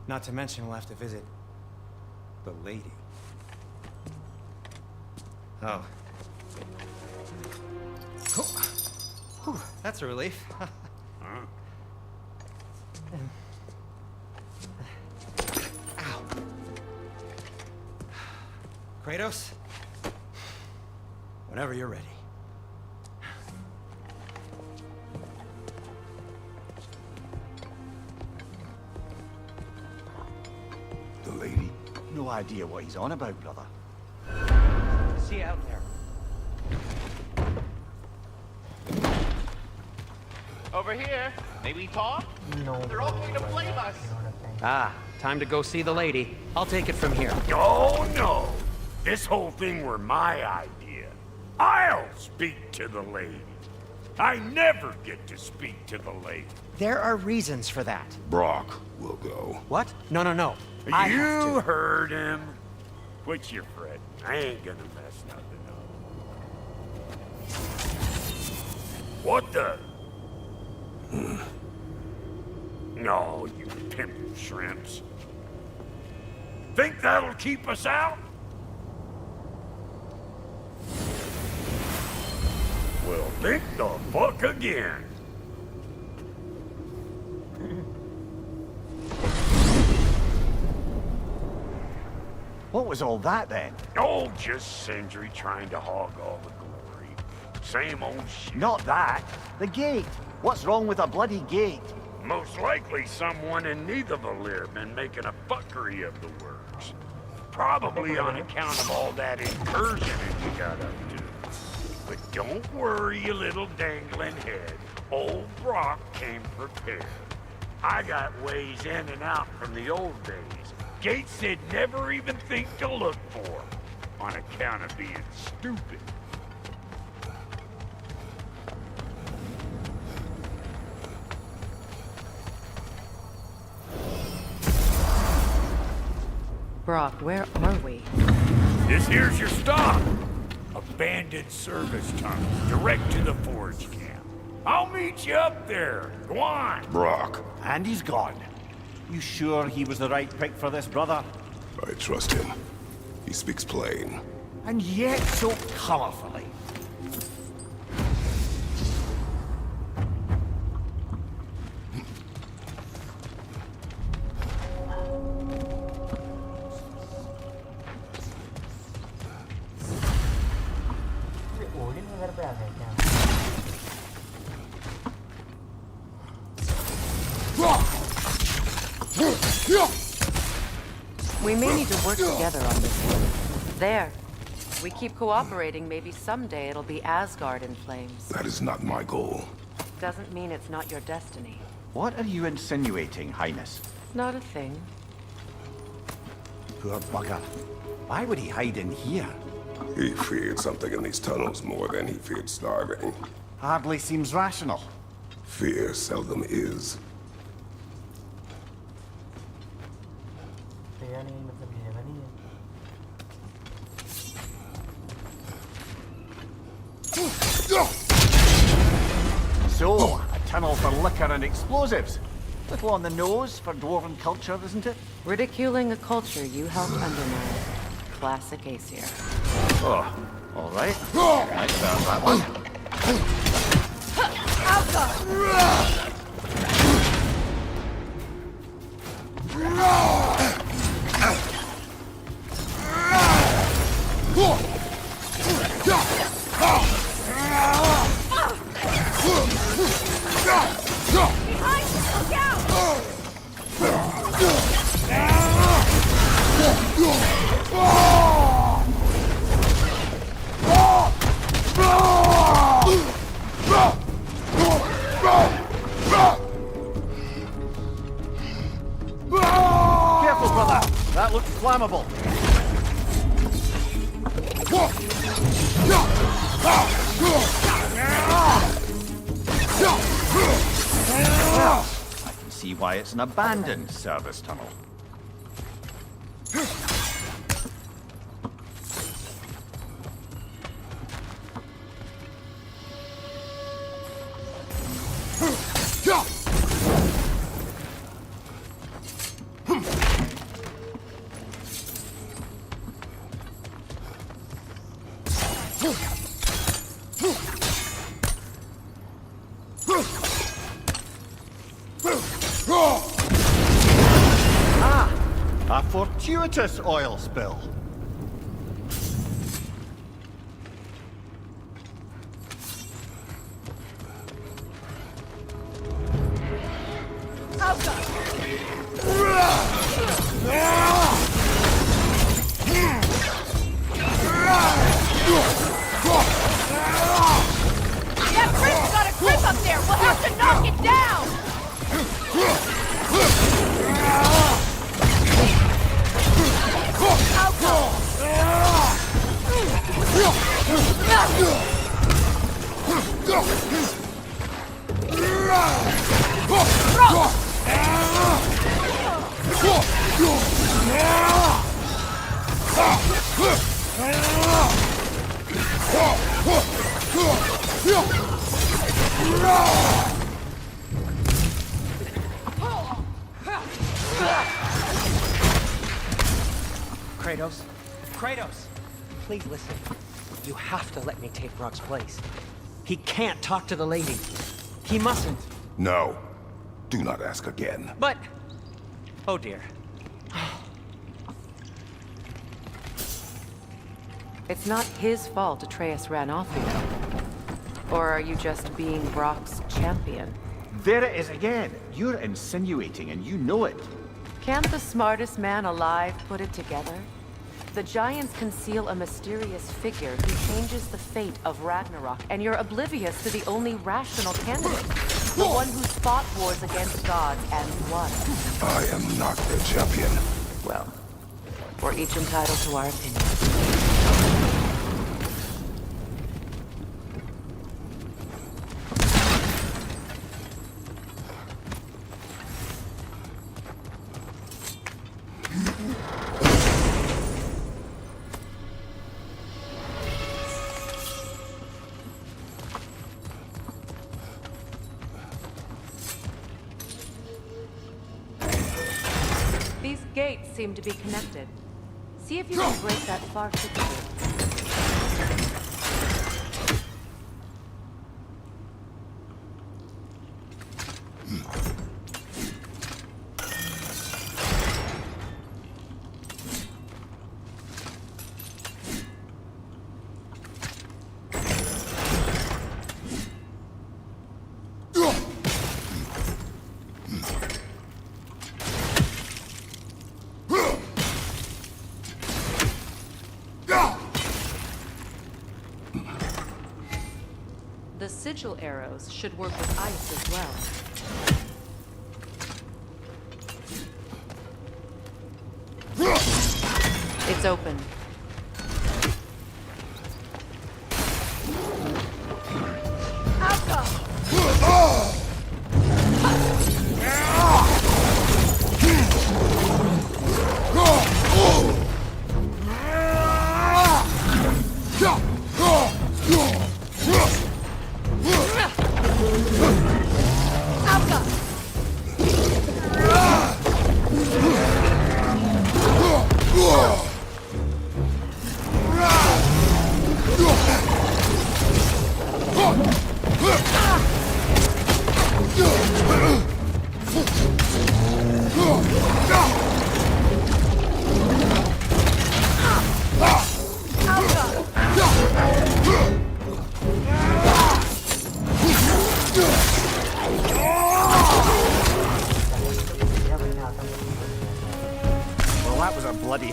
Not to mention we'll have to visit the lady. Oh. Cool. Whew, that's a relief. Ow. Kratos? Whenever you're ready. The lady? No idea what he's on about, brother. See you out there. Over here. May we talk? No. They're all going to blame us. Ah, time to go see the lady. I'll take it from here. Oh, no. This whole thing were my idea. I'll speak to the lady. I never get to speak to the lady. There are reasons for that. Brock will go. What? No, no, no. I have You to. heard him. Quit your fretting. I ain't gonna mess nothing up. What the? No, you pimpin' shrimps. Think that'll keep us out? Well, think the fuck again. What was all that then? Oh, just Sindri trying to hog all the glory. Same old shit. Not that. The gate. What's wrong with a bloody gate? Most likely someone in Nidavellir been making a fuckery of the works. Probably on account of all that incursion that you got up to. But don't worry, you little dangling head. Old Brock came prepared. I got ways in and out from the old days. Gates they'd never even think to look for, on account of being stupid. Brock, where are we? This here's your stop. Abandoned service tunnel, direct to the forge camp. I'll meet you up there. Go on. Brock. And he's gone. You sure he was the right pick for this, brother? I trust him. He speaks plain. And yet so colorfully. Odin के घर पे आ गए क्या? We may need to work together on this one. There. We keep cooperating, maybe someday it'll be Asgard in flames. That is not my goal. Doesn't mean it's not your destiny. What are you insinuating, Highness? Not a thing. Poor bugger. Why would he hide in here? He feared something in these tunnels more than he feared starving. Hardly seems rational. Fear seldom is. तो यानी मतलब ये जगह नहीं है. So, a tunnel for liquor and explosives. Little on the nose for dwarven culture, isn't it? Ridiculing a culture you helped undermine. Classic Aesir. Oh, all right. I found that one. flammable. I can see why it's an abandoned service tunnel. A fortuitous oil spill. That Prince got a grip up there! We'll have to knock it down! Kratos? Kratos! Please listen. You have to let me take Rock's place. He can't talk to the lady. He mustn't. No. Do not ask again. But... Oh dear. It's not his fault Atreus ran off, you know. Or are you just being Brock's champion? There it is again. You're insinuating and you know it. Can't the smartest man alive put it together? The Giants conceal a mysterious figure who changes the fate of Ragnarok, and you're oblivious to the only rational candidate. The one who's fought wars against gods and won. I am not the champion. Well, we're each entitled to our opinion. These gates seem to be connected. See if you can break that far fixture. The sigil arrows should work with ice as well. It's open.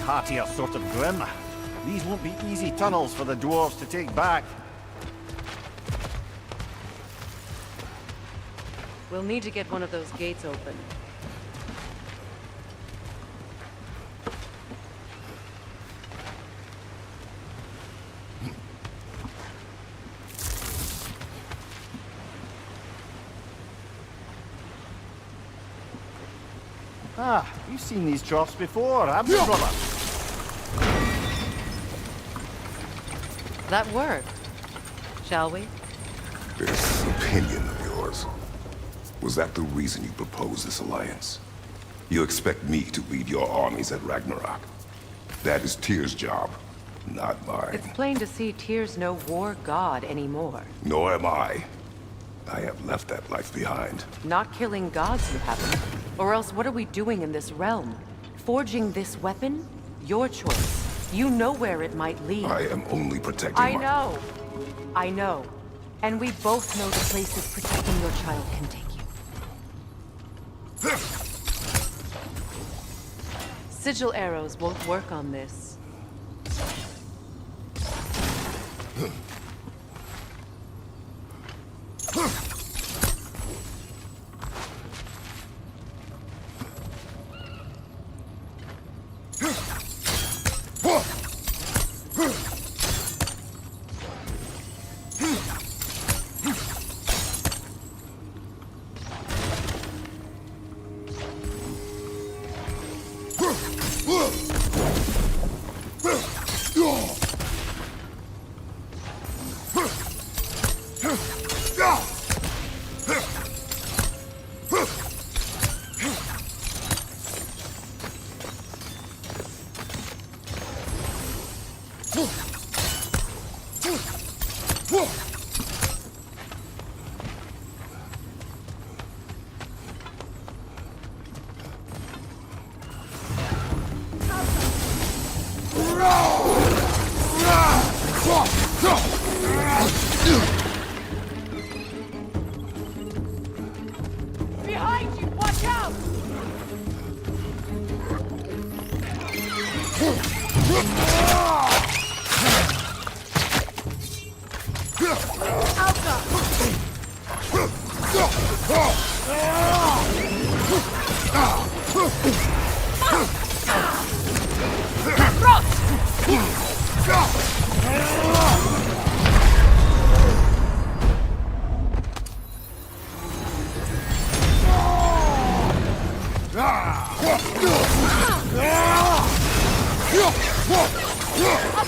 Heartier sort of grim. These won't be easy tunnels for the dwarves to take back. We'll need to get one of those gates open. Ah, you've seen these drops before, haven't you, brother? That worked. Shall we? This opinion of yours, was that the reason you proposed this alliance? You expect me to lead your armies at Ragnarok? That is Tyr's job, not mine. It's plain to see Tyr's no war god anymore. Nor am I. I have left that life behind. Not killing gods, you haven't. Or else what are we doing in this realm? Forging this weapon? Your choice. You know where it might lead. I am only protecting I know. I know. And we both know the places protecting your child can take you. Sigil arrows won't work on this. Behind you! Watch out!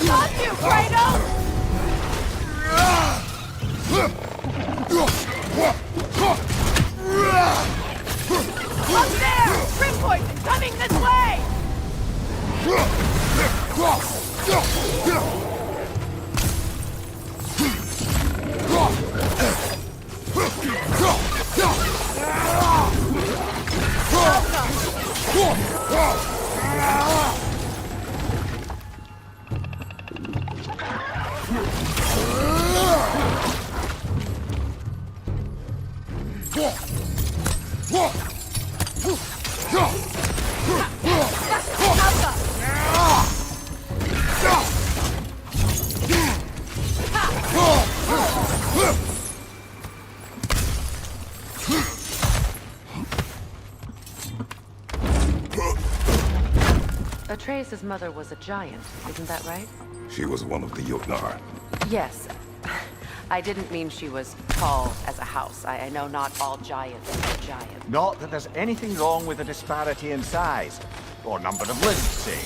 Above you, Kratos! Up there! Grim poison coming this way! Atreus' mother was a giant, isn't that right? She was one of the Jotnar. Yes. I didn't mean she was tall as a house. I know not all giants are giants. Not that there's anything wrong with a disparity in size, or number of limbs, say.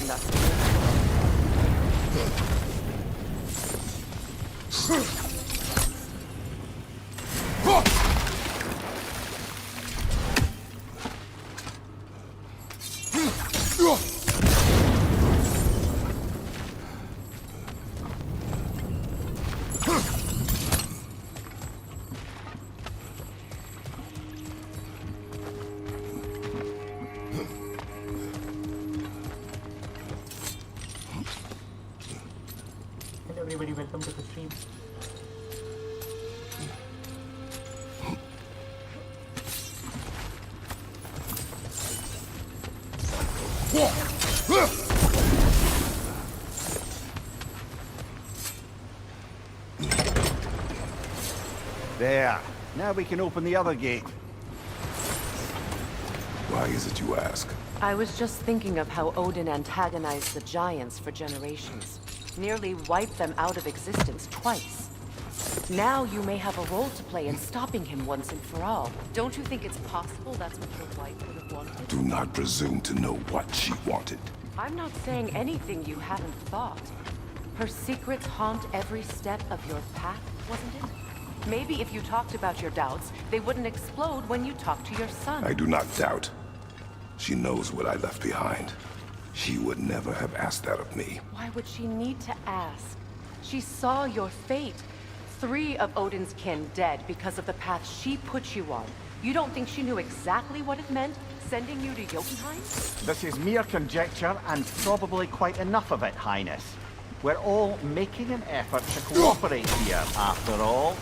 Everybody, welcome to the stream. There. Now we can open the other gate. Why is it you ask? I was just thinking of how Odin antagonized the giants for generations. Nearly wiped them out of existence twice. Now you may have a role to play in stopping him once and for all. Don't you think it's possible that's what your wife would have wanted? Do not presume to know what she wanted. I'm not saying anything you haven't thought. Her secrets haunt every step of your path, wasn't it? Maybe if you talked about your doubts, they wouldn't explode when you talked to your son. I do not doubt. She knows what I left behind. She would never have asked that of me. Why would she need to ask? She saw your fate. 3 of Odin's kin dead because of the path she put you on. You don't think she knew exactly what it meant, sending you to Jotunheim? This is mere conjecture, and probably quite enough of it, Highness. We're all making an effort to cooperate here, after all.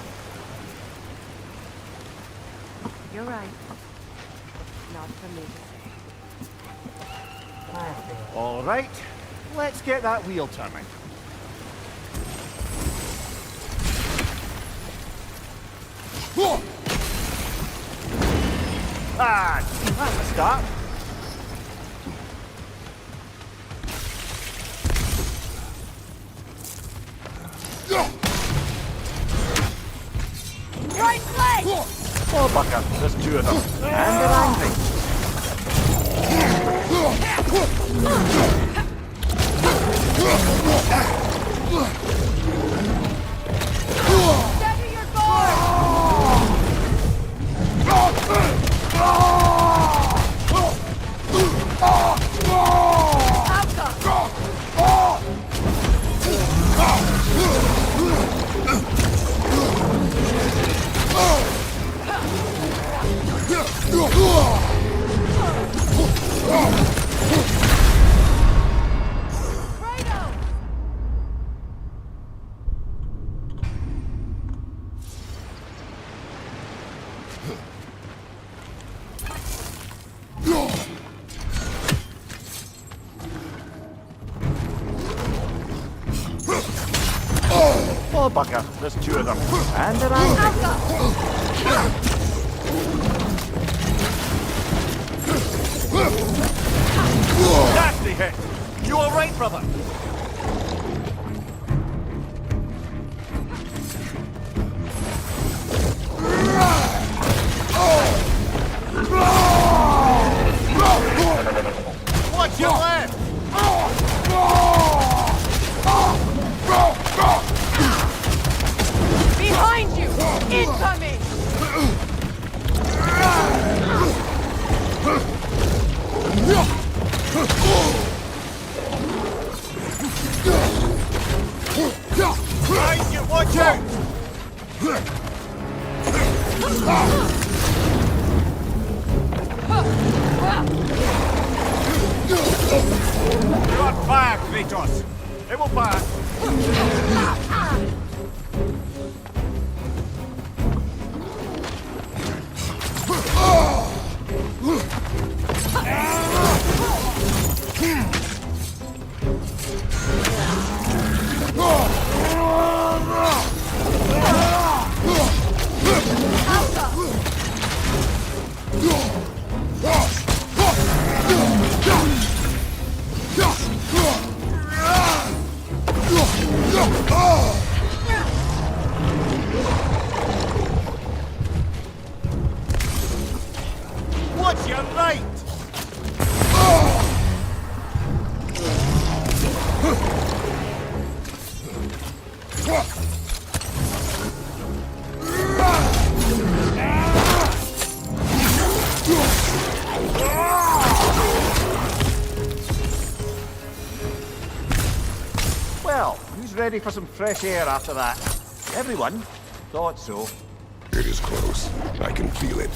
You're right. Not for me to say. All right, let's get that wheel turning. Ah, that's a start. Right leg! Oh, bucker, there's 2 of them. And they're angry. Steady your guard! Oh, bucker, there's 2 of them. And they're angry. Nasty hit! You alright, brother? Watch your left! Behind you! Incoming! Behind you, watch out! You're on fire, Kratos! It will pass! Watch your right! Well, who's ready for some fresh air after that? Everyone? Thought so. It is close. I can feel it.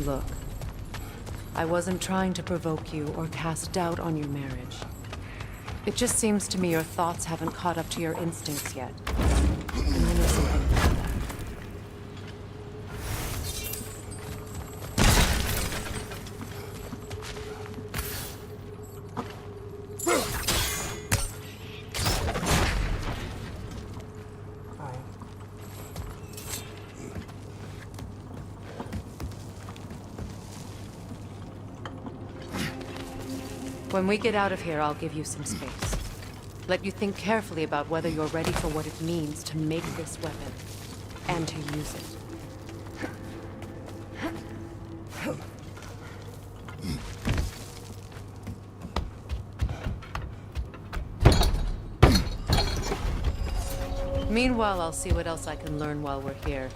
Look, I wasn't trying to provoke you or cast doubt on your marriage. It just seems to me your thoughts haven't caught up to your instincts yet. And I know something about that. When we get out of here, I'll give you some space. Let you think carefully about whether you're ready for what it means to make this weapon, and to use it. Meanwhile, I'll see what else I can learn while we're here.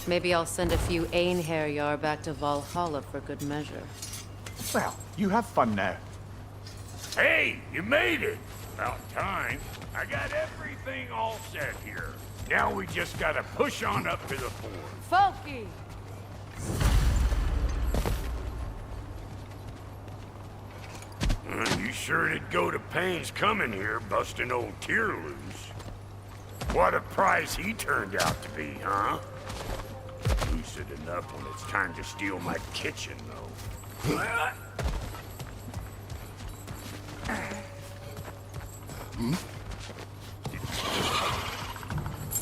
Maybe I'll send a few Einherjar back to Valhalla for good measure. Well, you have fun now. Hey, you made it! About time. I got everything all set here. Now we just gotta push on up to the fort. Folky! You sure did go to pains coming here, busting old Tyr loose. What a prize he turned out to be, huh? Lucid enough when it's time to steal my kitchen, though.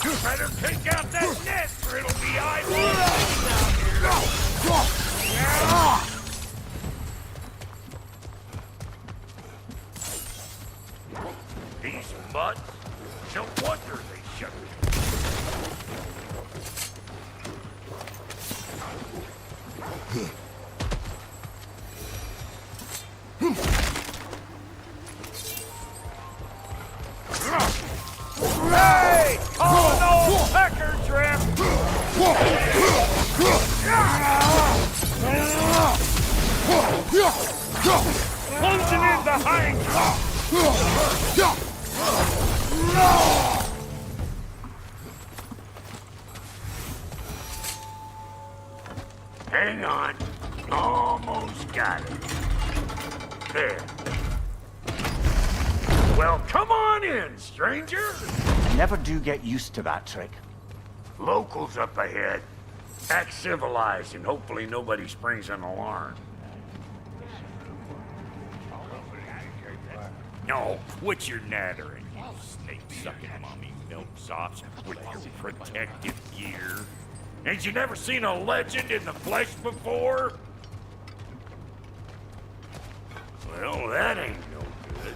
You better take out that net, or it'll be These mutts, no wonder they shut me. Hey! Oh no! Pecker trip! Closing in behind you! Hang on. Almost got it. There. Well, come on in, stranger. I never do get used to that trick. Locals up ahead. Act civilized and hopefully nobody springs an alarm. No, quit your nattering, you snake-sucking mummy milksops with your protective gear. Ain't you never seen a legend in the flesh before? Well, that ain't no good.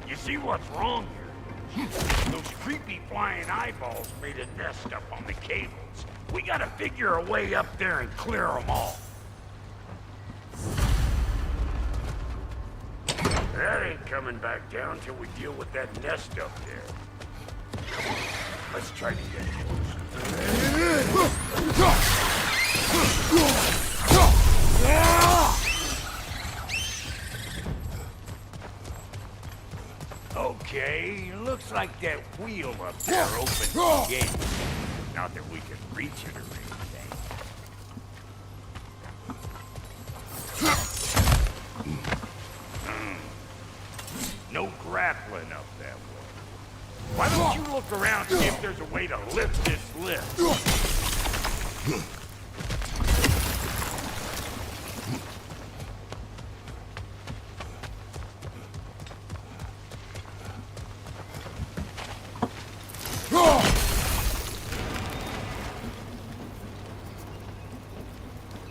You see what's wrong here? Those creepy flying eyeballs made a nest up on the cables. We gotta figure a way up there and clear them all. That ain't coming back down till we deal with that nest up there. Come on, let's try to get Okay, looks like that wheel up there opens the gate. Not that we can reach it or anything. No grappling up that way. Why don't you look around and see if there's a way to lift this lift?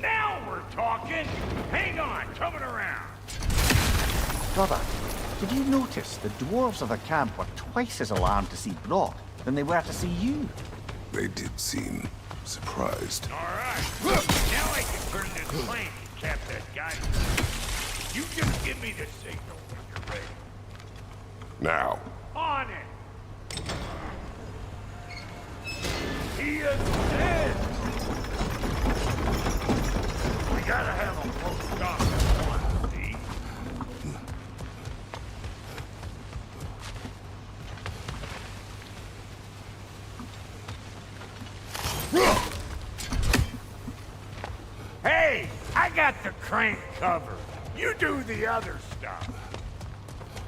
Now we're talking! Hang on, coming around. Brother, did you notice the dwarves of the camp were twice as alarmed to see Brock than they were to see you? They did seem surprised. All right. Now I can turn this plane and cap that guy. You just give me the signal when you're ready. Now. On it! He is dead! We gotta have a close stop at once, see? Hey! I got the crank covered. You do the other stuff.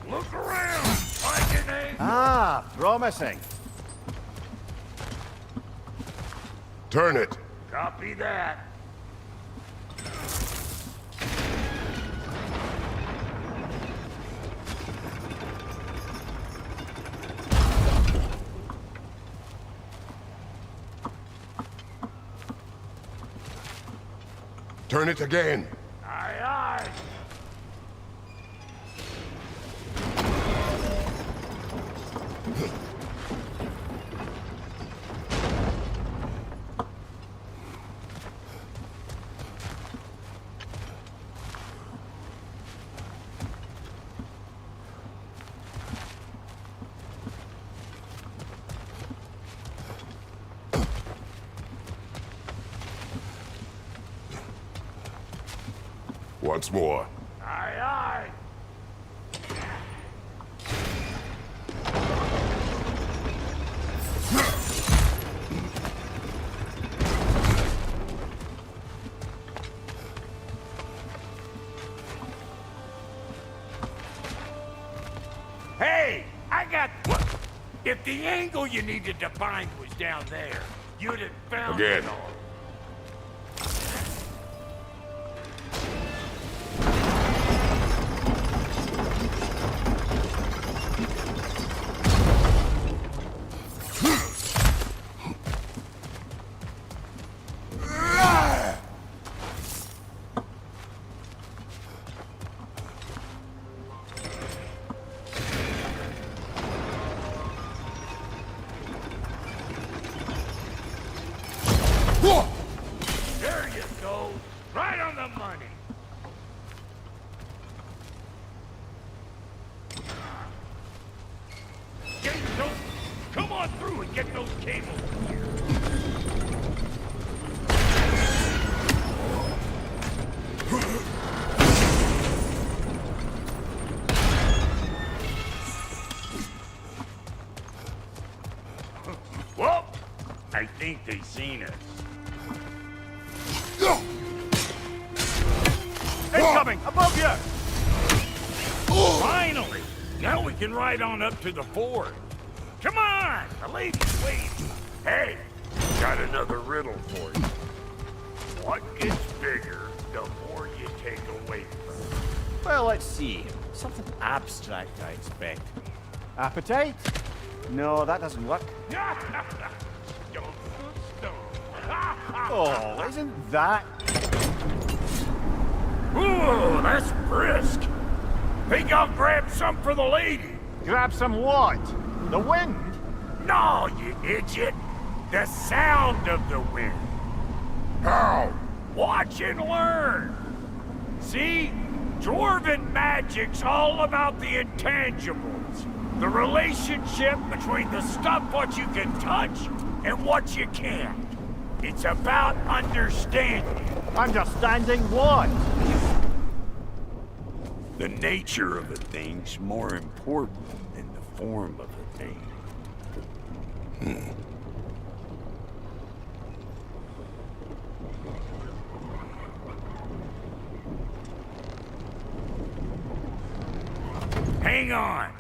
Look around! Find anything? Ah, promising. Turn it. Copy that. Turn it again. Aye, aye. Once more. Aye, aye. Hey, I got... If the angle you needed to find was down there, you'd have found Again. it all. There you go. Right on the money. Get those... Come on through and get those cables. Well, I think they seen us. Incoming! Above you! Finally! Now we can ride on up to the fort. Come on! The lady's waiting. Hey, got another riddle for you. What gets bigger the more you take away from it? Well, let's see. Something abstract, I expect. Appetite? No, that doesn't work. Oh, isn't that... Ooh, that's brisk. Think I'll grab some for the lady. Grab some what? The wind? No, you idiot. The sound of the wind. How? Watch and learn. See? Dwarven magic's all about the intangibles. The relationship between the stuff what you can touch and what you can't. It's about understanding. Understanding what? The nature of a thing's more important than the form of a thing. Hang on.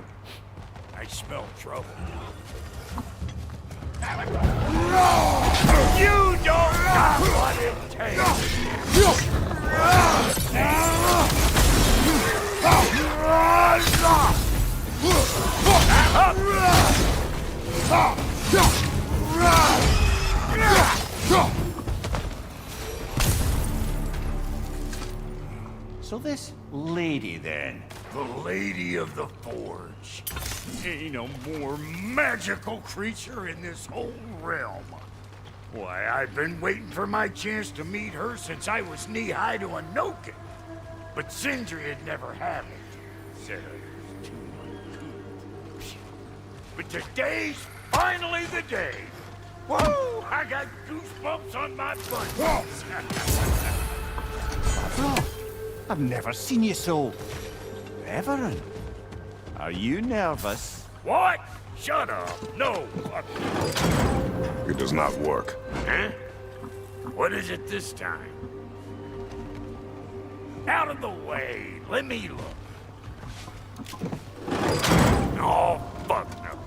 I smell trouble. You don't got what it takes. So this lady then? The Lady of the Forge. Ain't no more magical creature in this whole realm. Why, I've been waiting for my chance to meet her since I was knee-high to a Noken. But Sindri had never had it. Said I was too uncouth. But today's finally the day. Whoa! I got goosebumps on my butt. Bro, I've never seen you so... reverent. Are you nervous? What? Shut up. No. It does not work. Huh? What is it this time? Out of the way. Let me look. Oh, fuck no.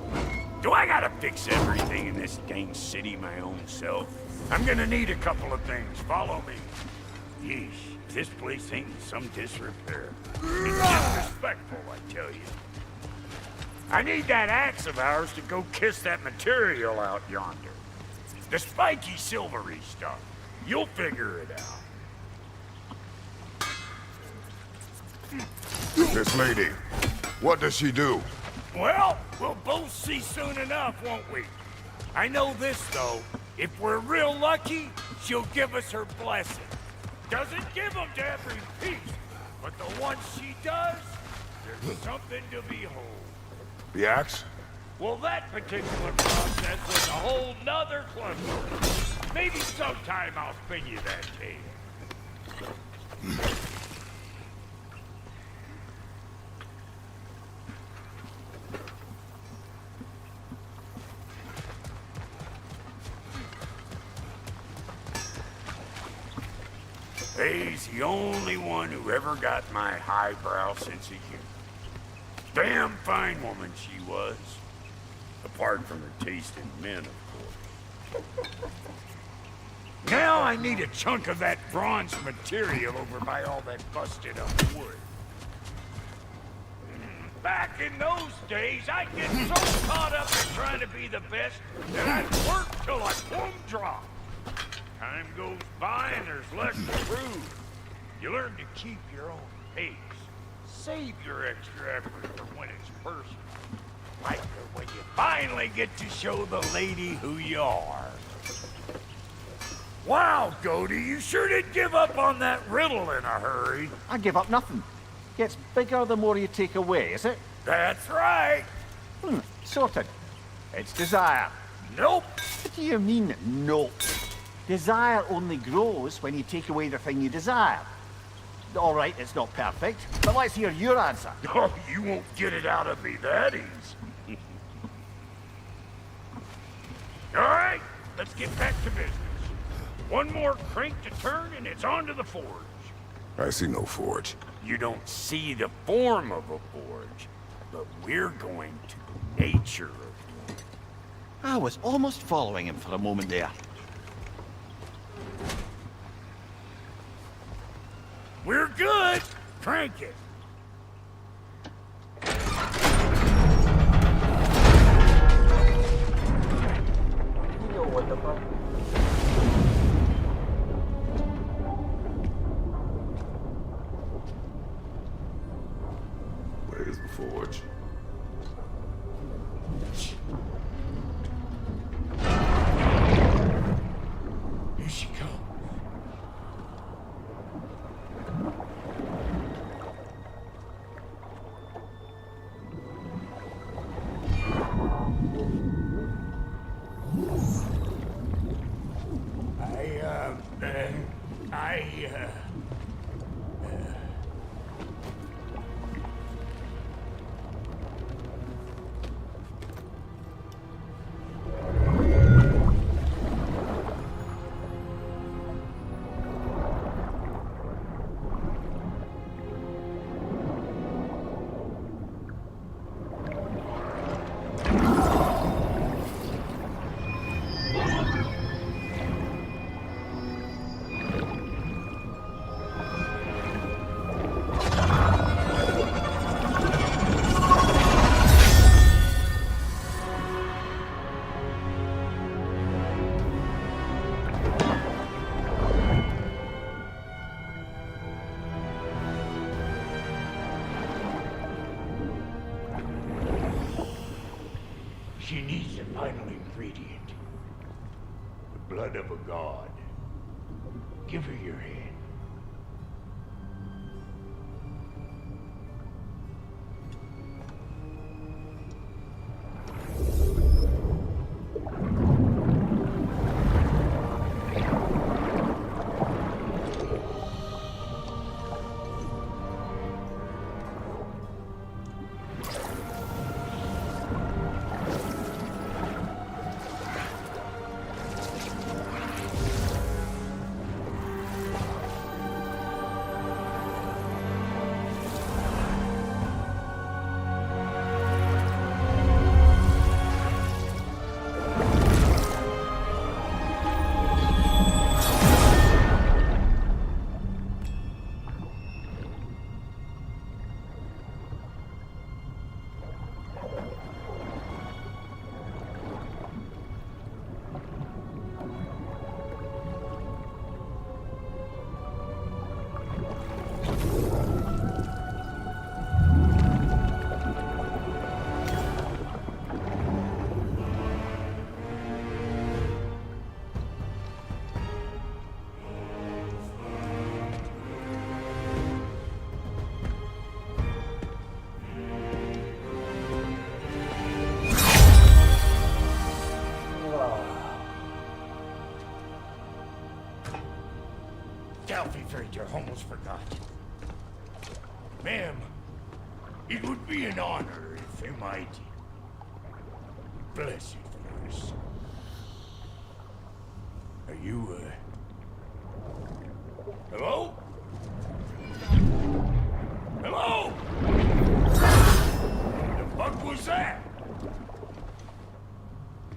Do I gotta fix everything in this dang city my own self? I'm gonna need a couple of things. Follow me. Yeesh, this place ain't in some disrepair. It's disrespectful, I tell you. I need that axe of ours to go kiss that material out yonder. The spiky silvery stuff. You'll figure it out. This lady, what does she do? Well, we'll both see soon enough, won't we? I know this, though. If we're real lucky, she'll give us her blessing. Doesn't give them to every piece, but the ones she does, there's something to behold. The axe? Well, that particular process was a whole nother cluster. Maybe sometime I'll spin you that tale. Faye's the only one who ever got my highbrow sense of humor. Damn fine woman she was. Apart from her taste in men, of course. Now I need a chunk of that bronze material over by all that busted up wood. Back in those days, I'd get so caught up in trying to be the best that I'd work till I plumb drop. Time goes by and there's less to prove. You learn to keep your own pace. Save your extra effort for when it's personal. Like when you finally get to show the lady who you are. Wow, Goaty, you sure did give up on that riddle in a hurry. I give up nothing. Gets bigger the more you take away, is it? That's right. Sorted. It's desire. Nope. What do you mean, nope? Desire only grows when you take away the thing you desire. All right, it's not perfect, but let's hear your answer. Oh, you won't get it out of me that easy. All right, let's get back to business. One more crank to turn and it's on to the forge. I see no forge. You don't see the form of a forge, but we're going to the nature of one. I was almost following him for a moment there. We're good. Crank it. Yo, what the fuck? Where's the forge? Here she comes. She needs the final ingredient. The blood of a god. Give her your hand. I almost forgot. Ma'am, it would be an honor if you might bless it for us. Are you, hello? Hello? The fuck was that?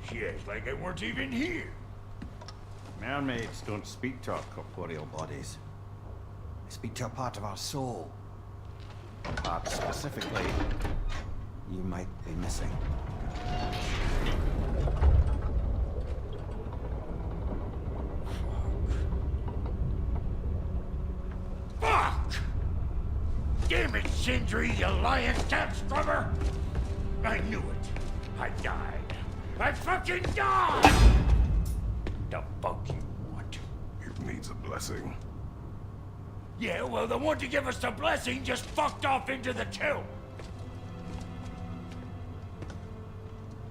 She acts like I weren't even here. Mermaids don't speak to our corporeal bodies. They speak to a part of our soul. A part specifically you might be missing. Fuck! Damn it, Sindri, you lying cat scrubber! I knew it. I died. I fucking died! The fuck you want? It needs a blessing. Yeah, well, the one to give us the blessing just fucked off into the tomb.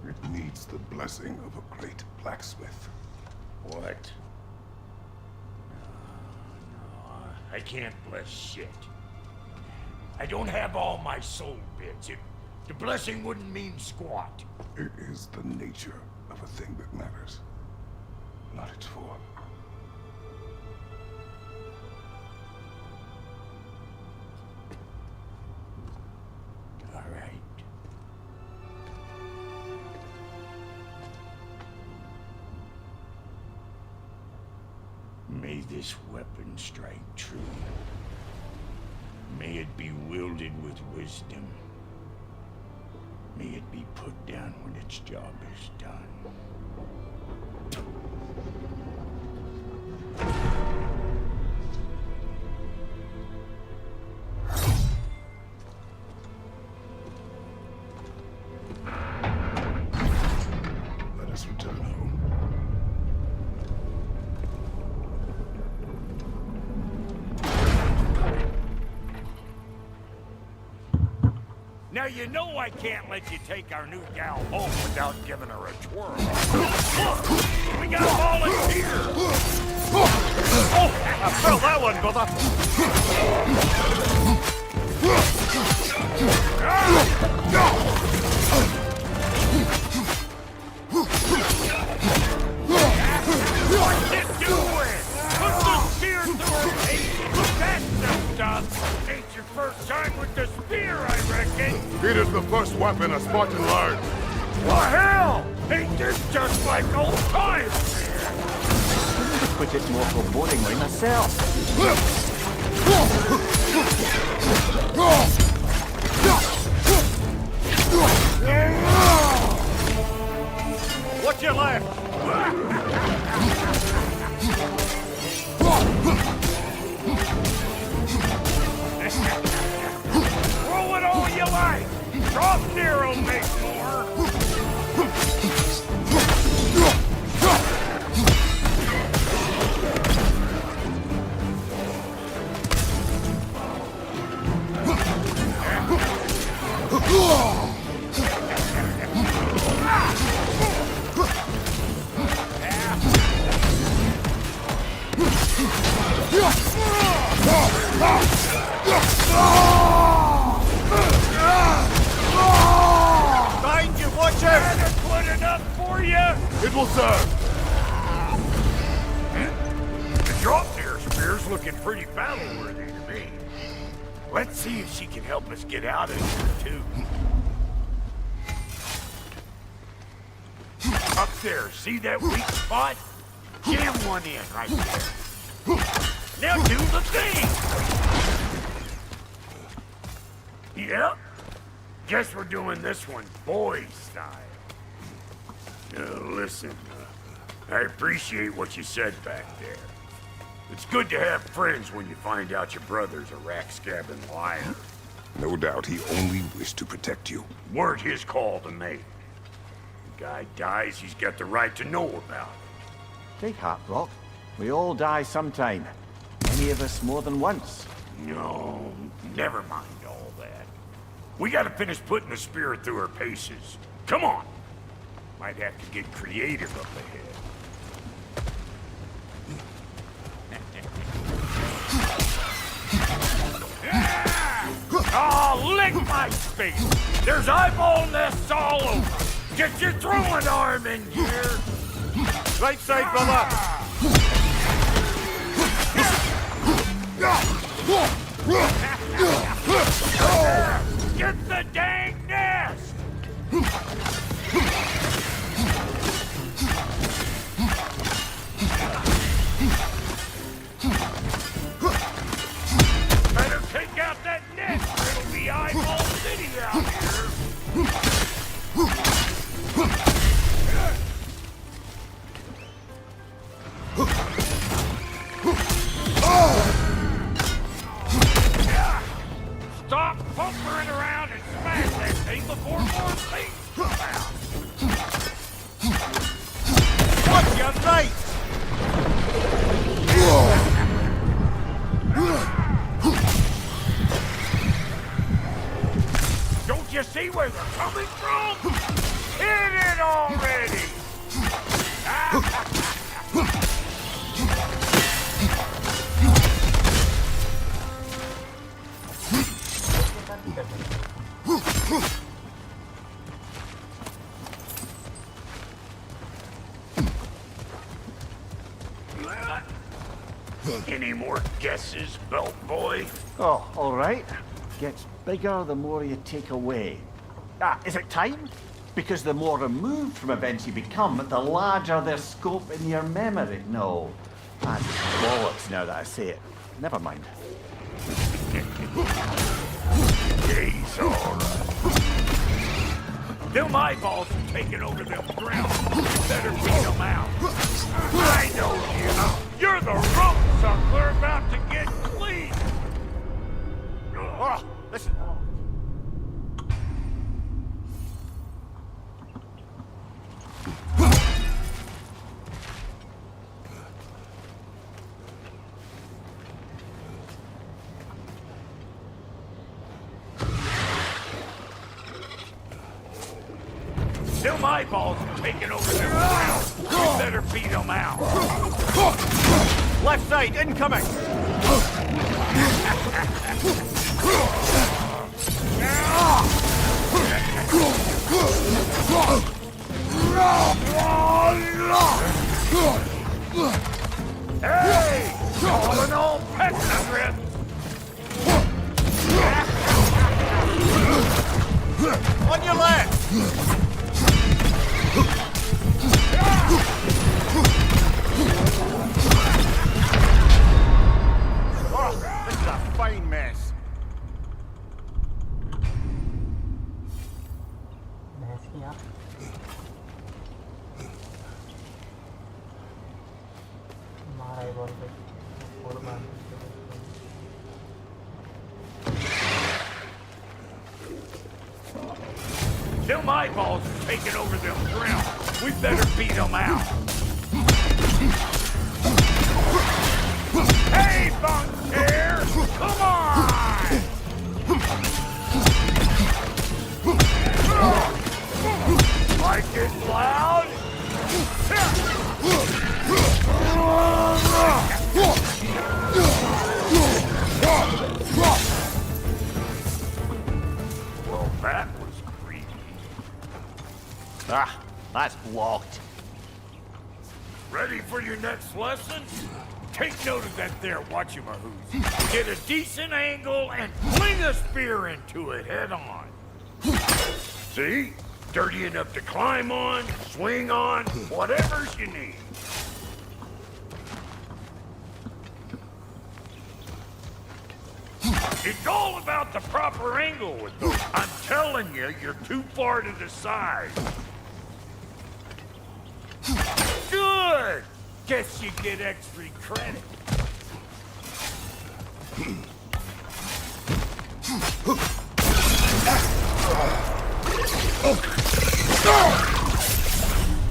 It needs the blessing of a great blacksmith. What? No, I can't bless shit. I don't have all my soul bits. The blessing wouldn't mean squat. It is the nature of a thing that matters, not its form. All right. May this weapon strike true. May it be wielded with wisdom. May it be put down when its job is done. Let us return home. Now you know I can't let you take our new gal home without giving her a twirl. We got a volunteer! Oh, I felt that one, brother! What's it doing? Put the spear through her face! That's the stuff! Ain't your first time with the spear, I reckon! It is the first weapon a Spartan learned. What hell? Ain't this just like old times? Put it more forebodingly myself. What's your left? Roll it all you like! Draupnir will make more! Behind you, watch out! That's good enough for you? It will serve. The Draupnir spear's looking pretty battle-worthy to me. Let's see if she can help us get out of here, too. Up there, see that weak spot? Jam one in right there. Now do the thing! Yep. Guess we're doing this one boy style. Listen, I appreciate what you said back there. It's good to have friends when you find out your brother's a rack-scabbing liar. No doubt he only wished to protect you. Weren't his call to make. The guy dies, he's got the right to know about it. Take heart, Brock. We all die sometime. Any of us more than once. No, never mind all that. We gotta finish putting the spirit through her paces. Come on! Might have to get creative up ahead. I'll lick my face! There's eyeball nests all over! Get your throwing arm in gear! Right side, brother! Get the dang nest! Better take out that nest or it'll be eyeball city out here! Stop pumpering around and smash that thing before more things come out! What, you're right! Don't you see where they're coming from? Hit it already! Any more guesses, belt boy? Oh, all right. Gets bigger the more you take away. Ah, is it time? Because the more removed from events you become, the larger their scope in your memory. No, that's bollocks now that I say it. Never mind. He's all right. Them eyeballs are taking over them grounds. You better beat them out. I know you. You're the rope sucker about to get clean. Oh, listen. Them eyeballs are taking over them grounds. You better beat them out. Left side, incoming! Hey! Calling all peasant! On your left! Oh, this is a fine mess. Them eyeballs are taking over them grounds. We better beat them out. Hey, Bunker! Come on! Like it loud? Well, that was creepy. Ah, that's blocked. Ready for your next lesson? Take note of that there whatchamahoos. Get a decent angle and fling a spear into it head on. See? Dirty enough to climb on, swing on, whatever you need. It's all about the proper angle with those. I'm telling you, you're too far to the side. Good! Guess you get extra credit.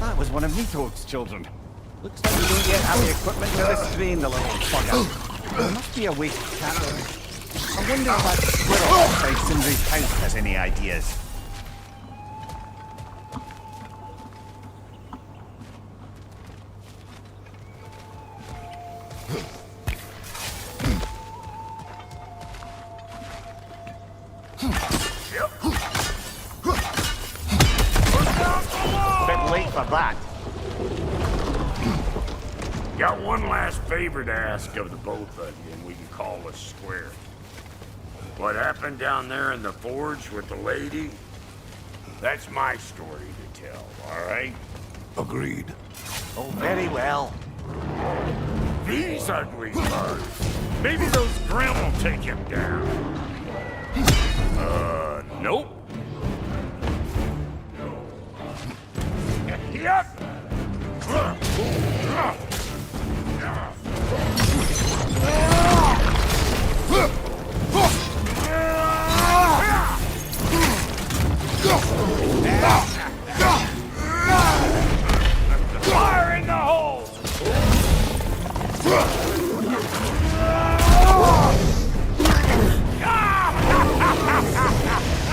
That was one of Nito's children. Looks like we don't yet have the equipment to restrain the little bugger. There must be a way to capture it. I wonder if that squirrel outside Sindri's house has any ideas. Bit late for that. Got one last favor to ask of the both of you, and we can call us square. What happened down there in the forge with the lady? That's my story to tell, all right? Agreed. Oh, very well. These ugly birds. Maybe those Grim will take him down. Nope. Yep. Fire in the hole!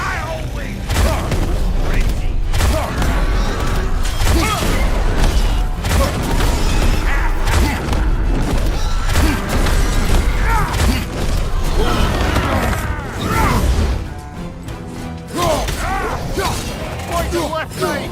I always crazy. Point to left side.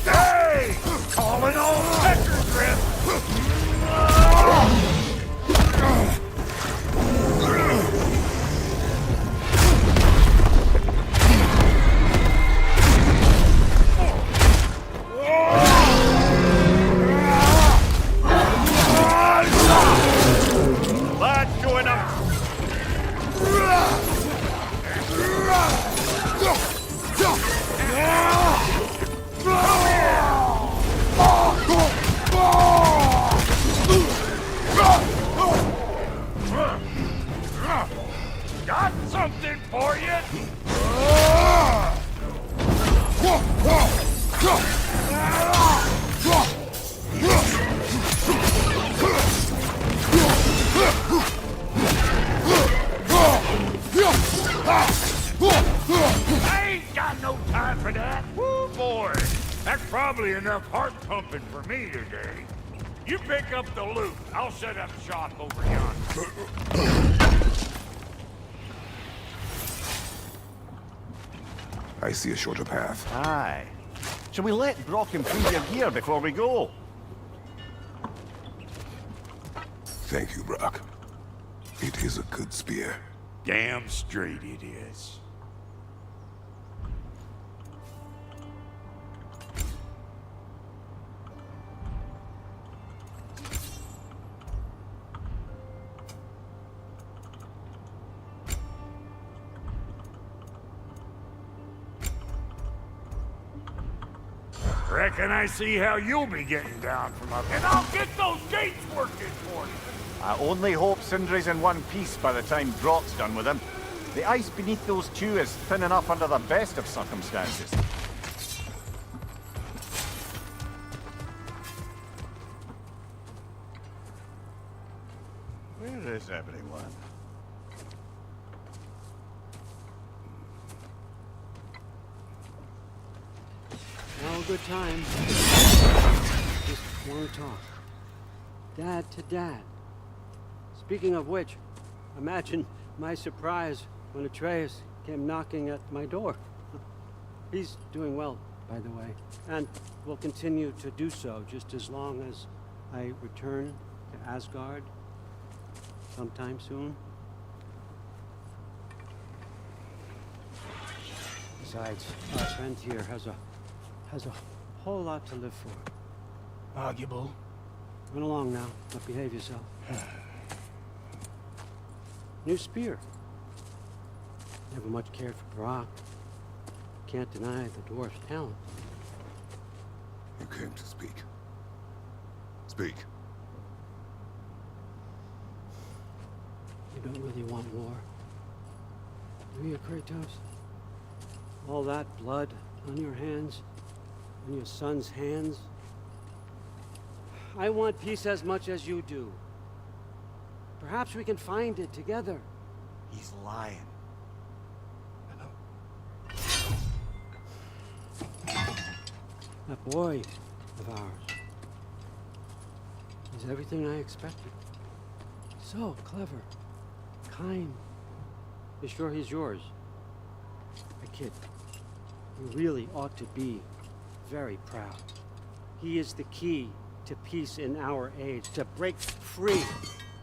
Hey! Calling all pecker grip! Lads going up. Got something for you! I ain't got no time for that. Woo, boy. That's probably enough heart pumping for me today. You pick up the loot. I'll set up shop over yonder. I see a shorter path. Aye. Shall we let Brock improve your gear before we go? Thank you, Brock. It is a good spear. Damn straight it is. Reckon I see how you'll be getting down from up, and I'll get those gates working for you. I only hope Sindri's in one piece by the time Brock's done with him. The ice beneath those two is thin enough under the best of circumstances. Where is everyone? Now a good time. Just want to talk. Dad to dad. Speaking of which, imagine my surprise when Atreus came knocking at my door. He's doing well, by the way, and will continue to do so just as long as I return to Asgard sometime soon. Besides, our friend here has a whole lot to live for. Arguable. Run along now, but behave yourself. New spear. Never much cared for Brock. Can't deny the dwarf's talent. You came to speak. Speak. You don't really want war, do you, Kratos? All that blood on your hands, on your son's hands. I want peace as much as you do. Perhaps we can find it together. He's lying. That boy of ours is everything I expected. So clever, kind. You sure he's yours? A kid. You really ought to be very proud. He is the key to peace in our age, to break free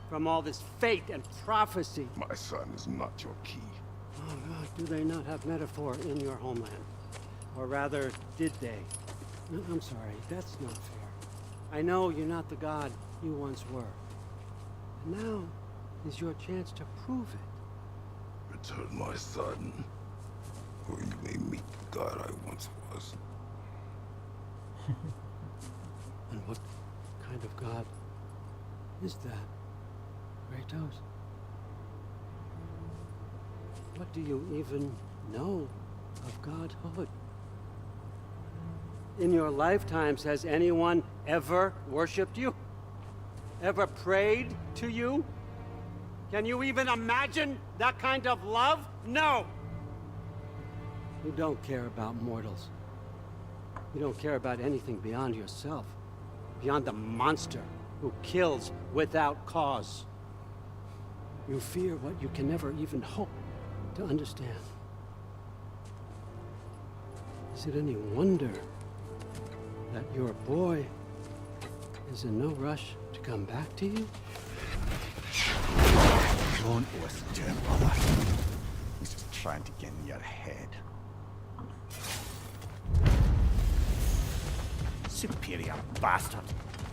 from all this fate and prophecy. My son is not your key. Oh God, do they not have metaphor in your homeland? Or rather, did they? No, I'm sorry, that's not fair. I know you're not the god you once were. And now is your chance to prove it. Return my son, or you may meet the god I once was. And what kind of god is that, Kratos? What do you even know of godhood? In your lifetimes, has anyone ever worshipped you? Ever prayed to you? Can you even imagine that kind of love? No! You don't care about mortals. You don't care about anything beyond yourself, beyond the monster who kills without cause. You fear what you can never even hope to understand. Is it any wonder that your boy is in no rush to come back to you? Don't listen to him, brother. He's just trying to get in your head. Superior bastard.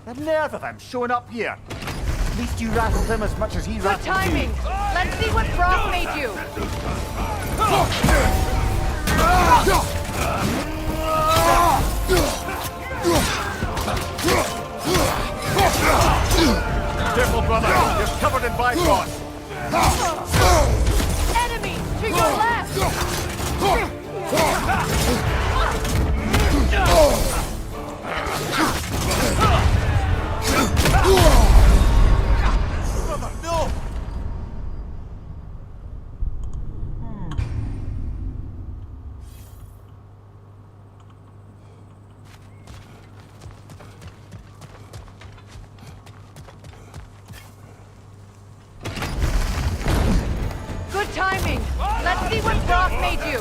The nerve of him showing up here. At least you rattled him as much as he rattled you. Timing! Let's see what Brock made you! Careful, brother. You're covered in Byte. Enemy! To your left! Brother, no! Good timing! Let's see what Brock made you!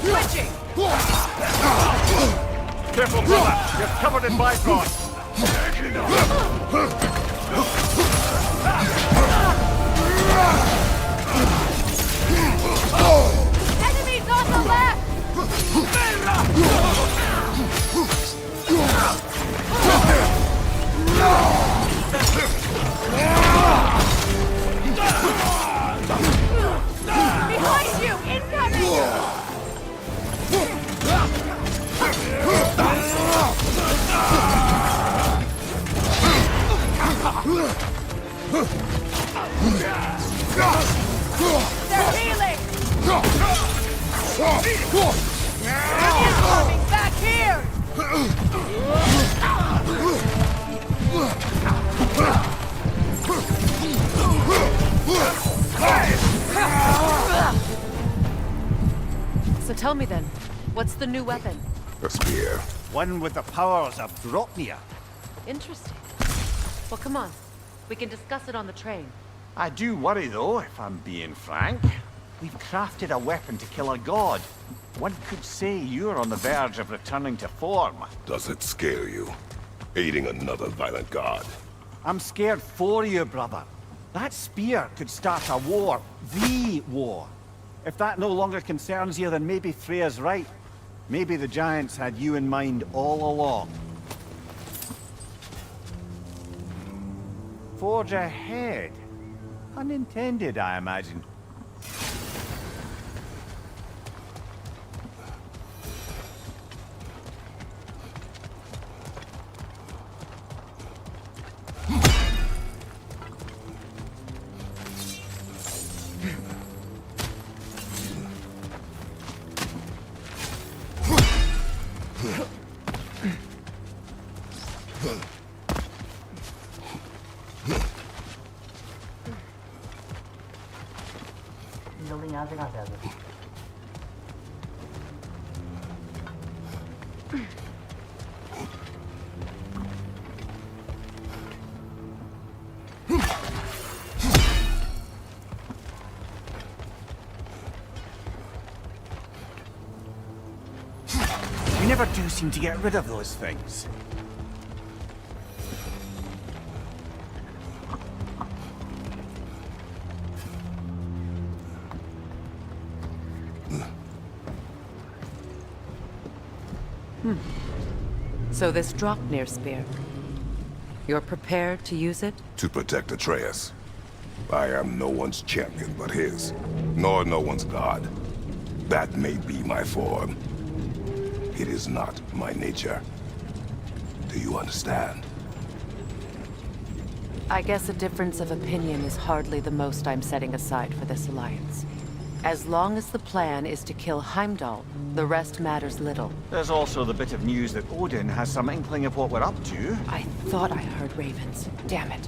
Switching! Careful, brother. You're covered in Byte. Enemies on the left! Behind you! Incoming! They're healing! Incoming back here! So tell me then, what's the new weapon? A spear. One with the powers of Draupnir. Interesting. Well, come on. We can discuss it on the train. I do worry, though, if I'm being frank. We've crafted a weapon to kill a god. One could say you're on the verge of returning to form. Does it scare you? Aiding another violent god? I'm scared for you, brother. That spear could start a war. The war. If that no longer concerns you, then maybe Freya's right. Maybe the Giants had you in mind all along. Forge ahead. Unintended, I imagine. जल्दी यहाँ से कहाँ से आ गए? You never do seem to get rid of those things. So this Draupnir spear, you're prepared to use it? To protect Atreus. I am no one's champion but his, nor no one's god. That may be my form. It is not my nature. Do you understand? I guess a difference of opinion is hardly the most I'm setting aside for this alliance. As long as the plan is to kill Heimdall, the rest matters little. There's also the bit of news that Odin has some inkling of what we're up to. I thought I heard ravens. Damn it.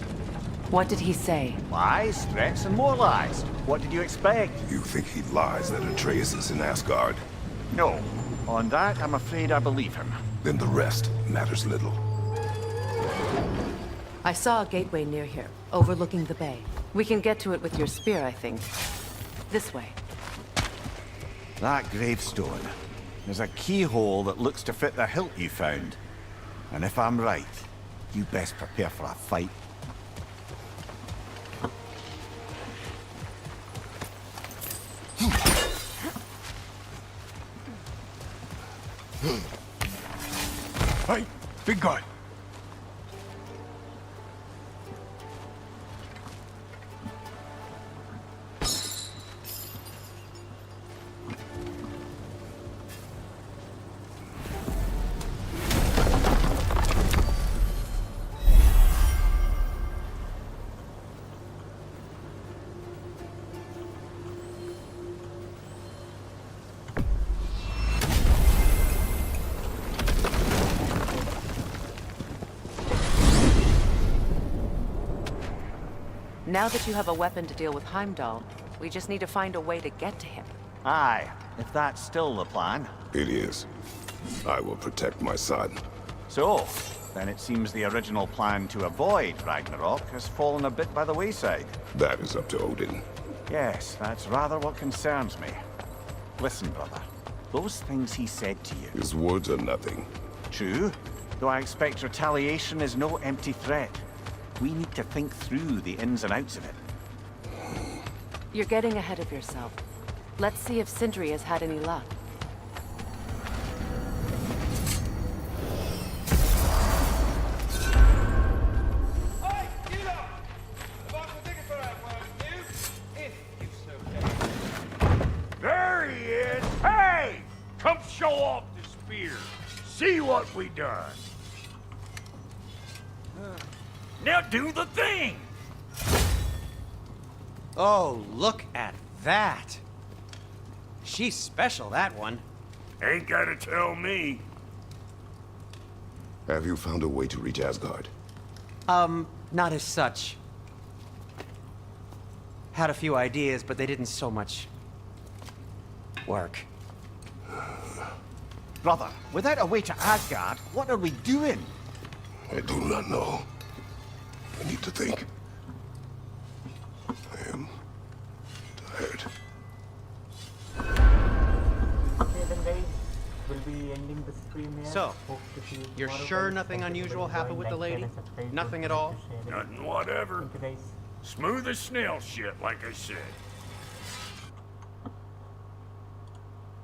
What did he say? Lies, threats, and more lies. What did you expect? You think he lies that Atreus is in Asgard? No. On that, I'm afraid I believe him. Then the rest matters little. I saw a gateway near here, overlooking the bay. We can get to it with your spear, I think. This way. That gravestone. There's a keyhole that looks to fit the hilt you found. And if I'm right, you best prepare for a fight. Hey, big guy. Now that you have a weapon to deal with Heimdall, we just need to find a way to get to him. Aye, if that's still the plan. It is. I will protect my son. So, then it seems the original plan to avoid Ragnarok has fallen a bit by the wayside. That is up to Odin. Yes, that's rather what concerns me. Listen, brother. Those things he said to you... His words are nothing. True, though I expect retaliation is no empty threat. We need to think through the ins and outs of it. You're getting ahead of yourself. Let's see if Sindri has had any luck. There he is! Hey! Come show off the spear. See what we done. Now do the thing! Oh, look at that! She's special, that one. Ain't gotta tell me. Have you found a way to reach Asgard? Not as such. Had a few ideas, but they didn't so much... work. Brother, without a way to Asgard, what are we doing? I do not know. I need to think. I am tired. Okay then guys, we'll be ending the stream here. So, Hope to see you you're tomorrow, sure guys. nothing Thank you unusual for happened with the joining, lady? like, share, and subscribe. Nothing Don't at all? forget to share it. Nothing whatever. Thank you guys. Smooth as snail shit, like I said.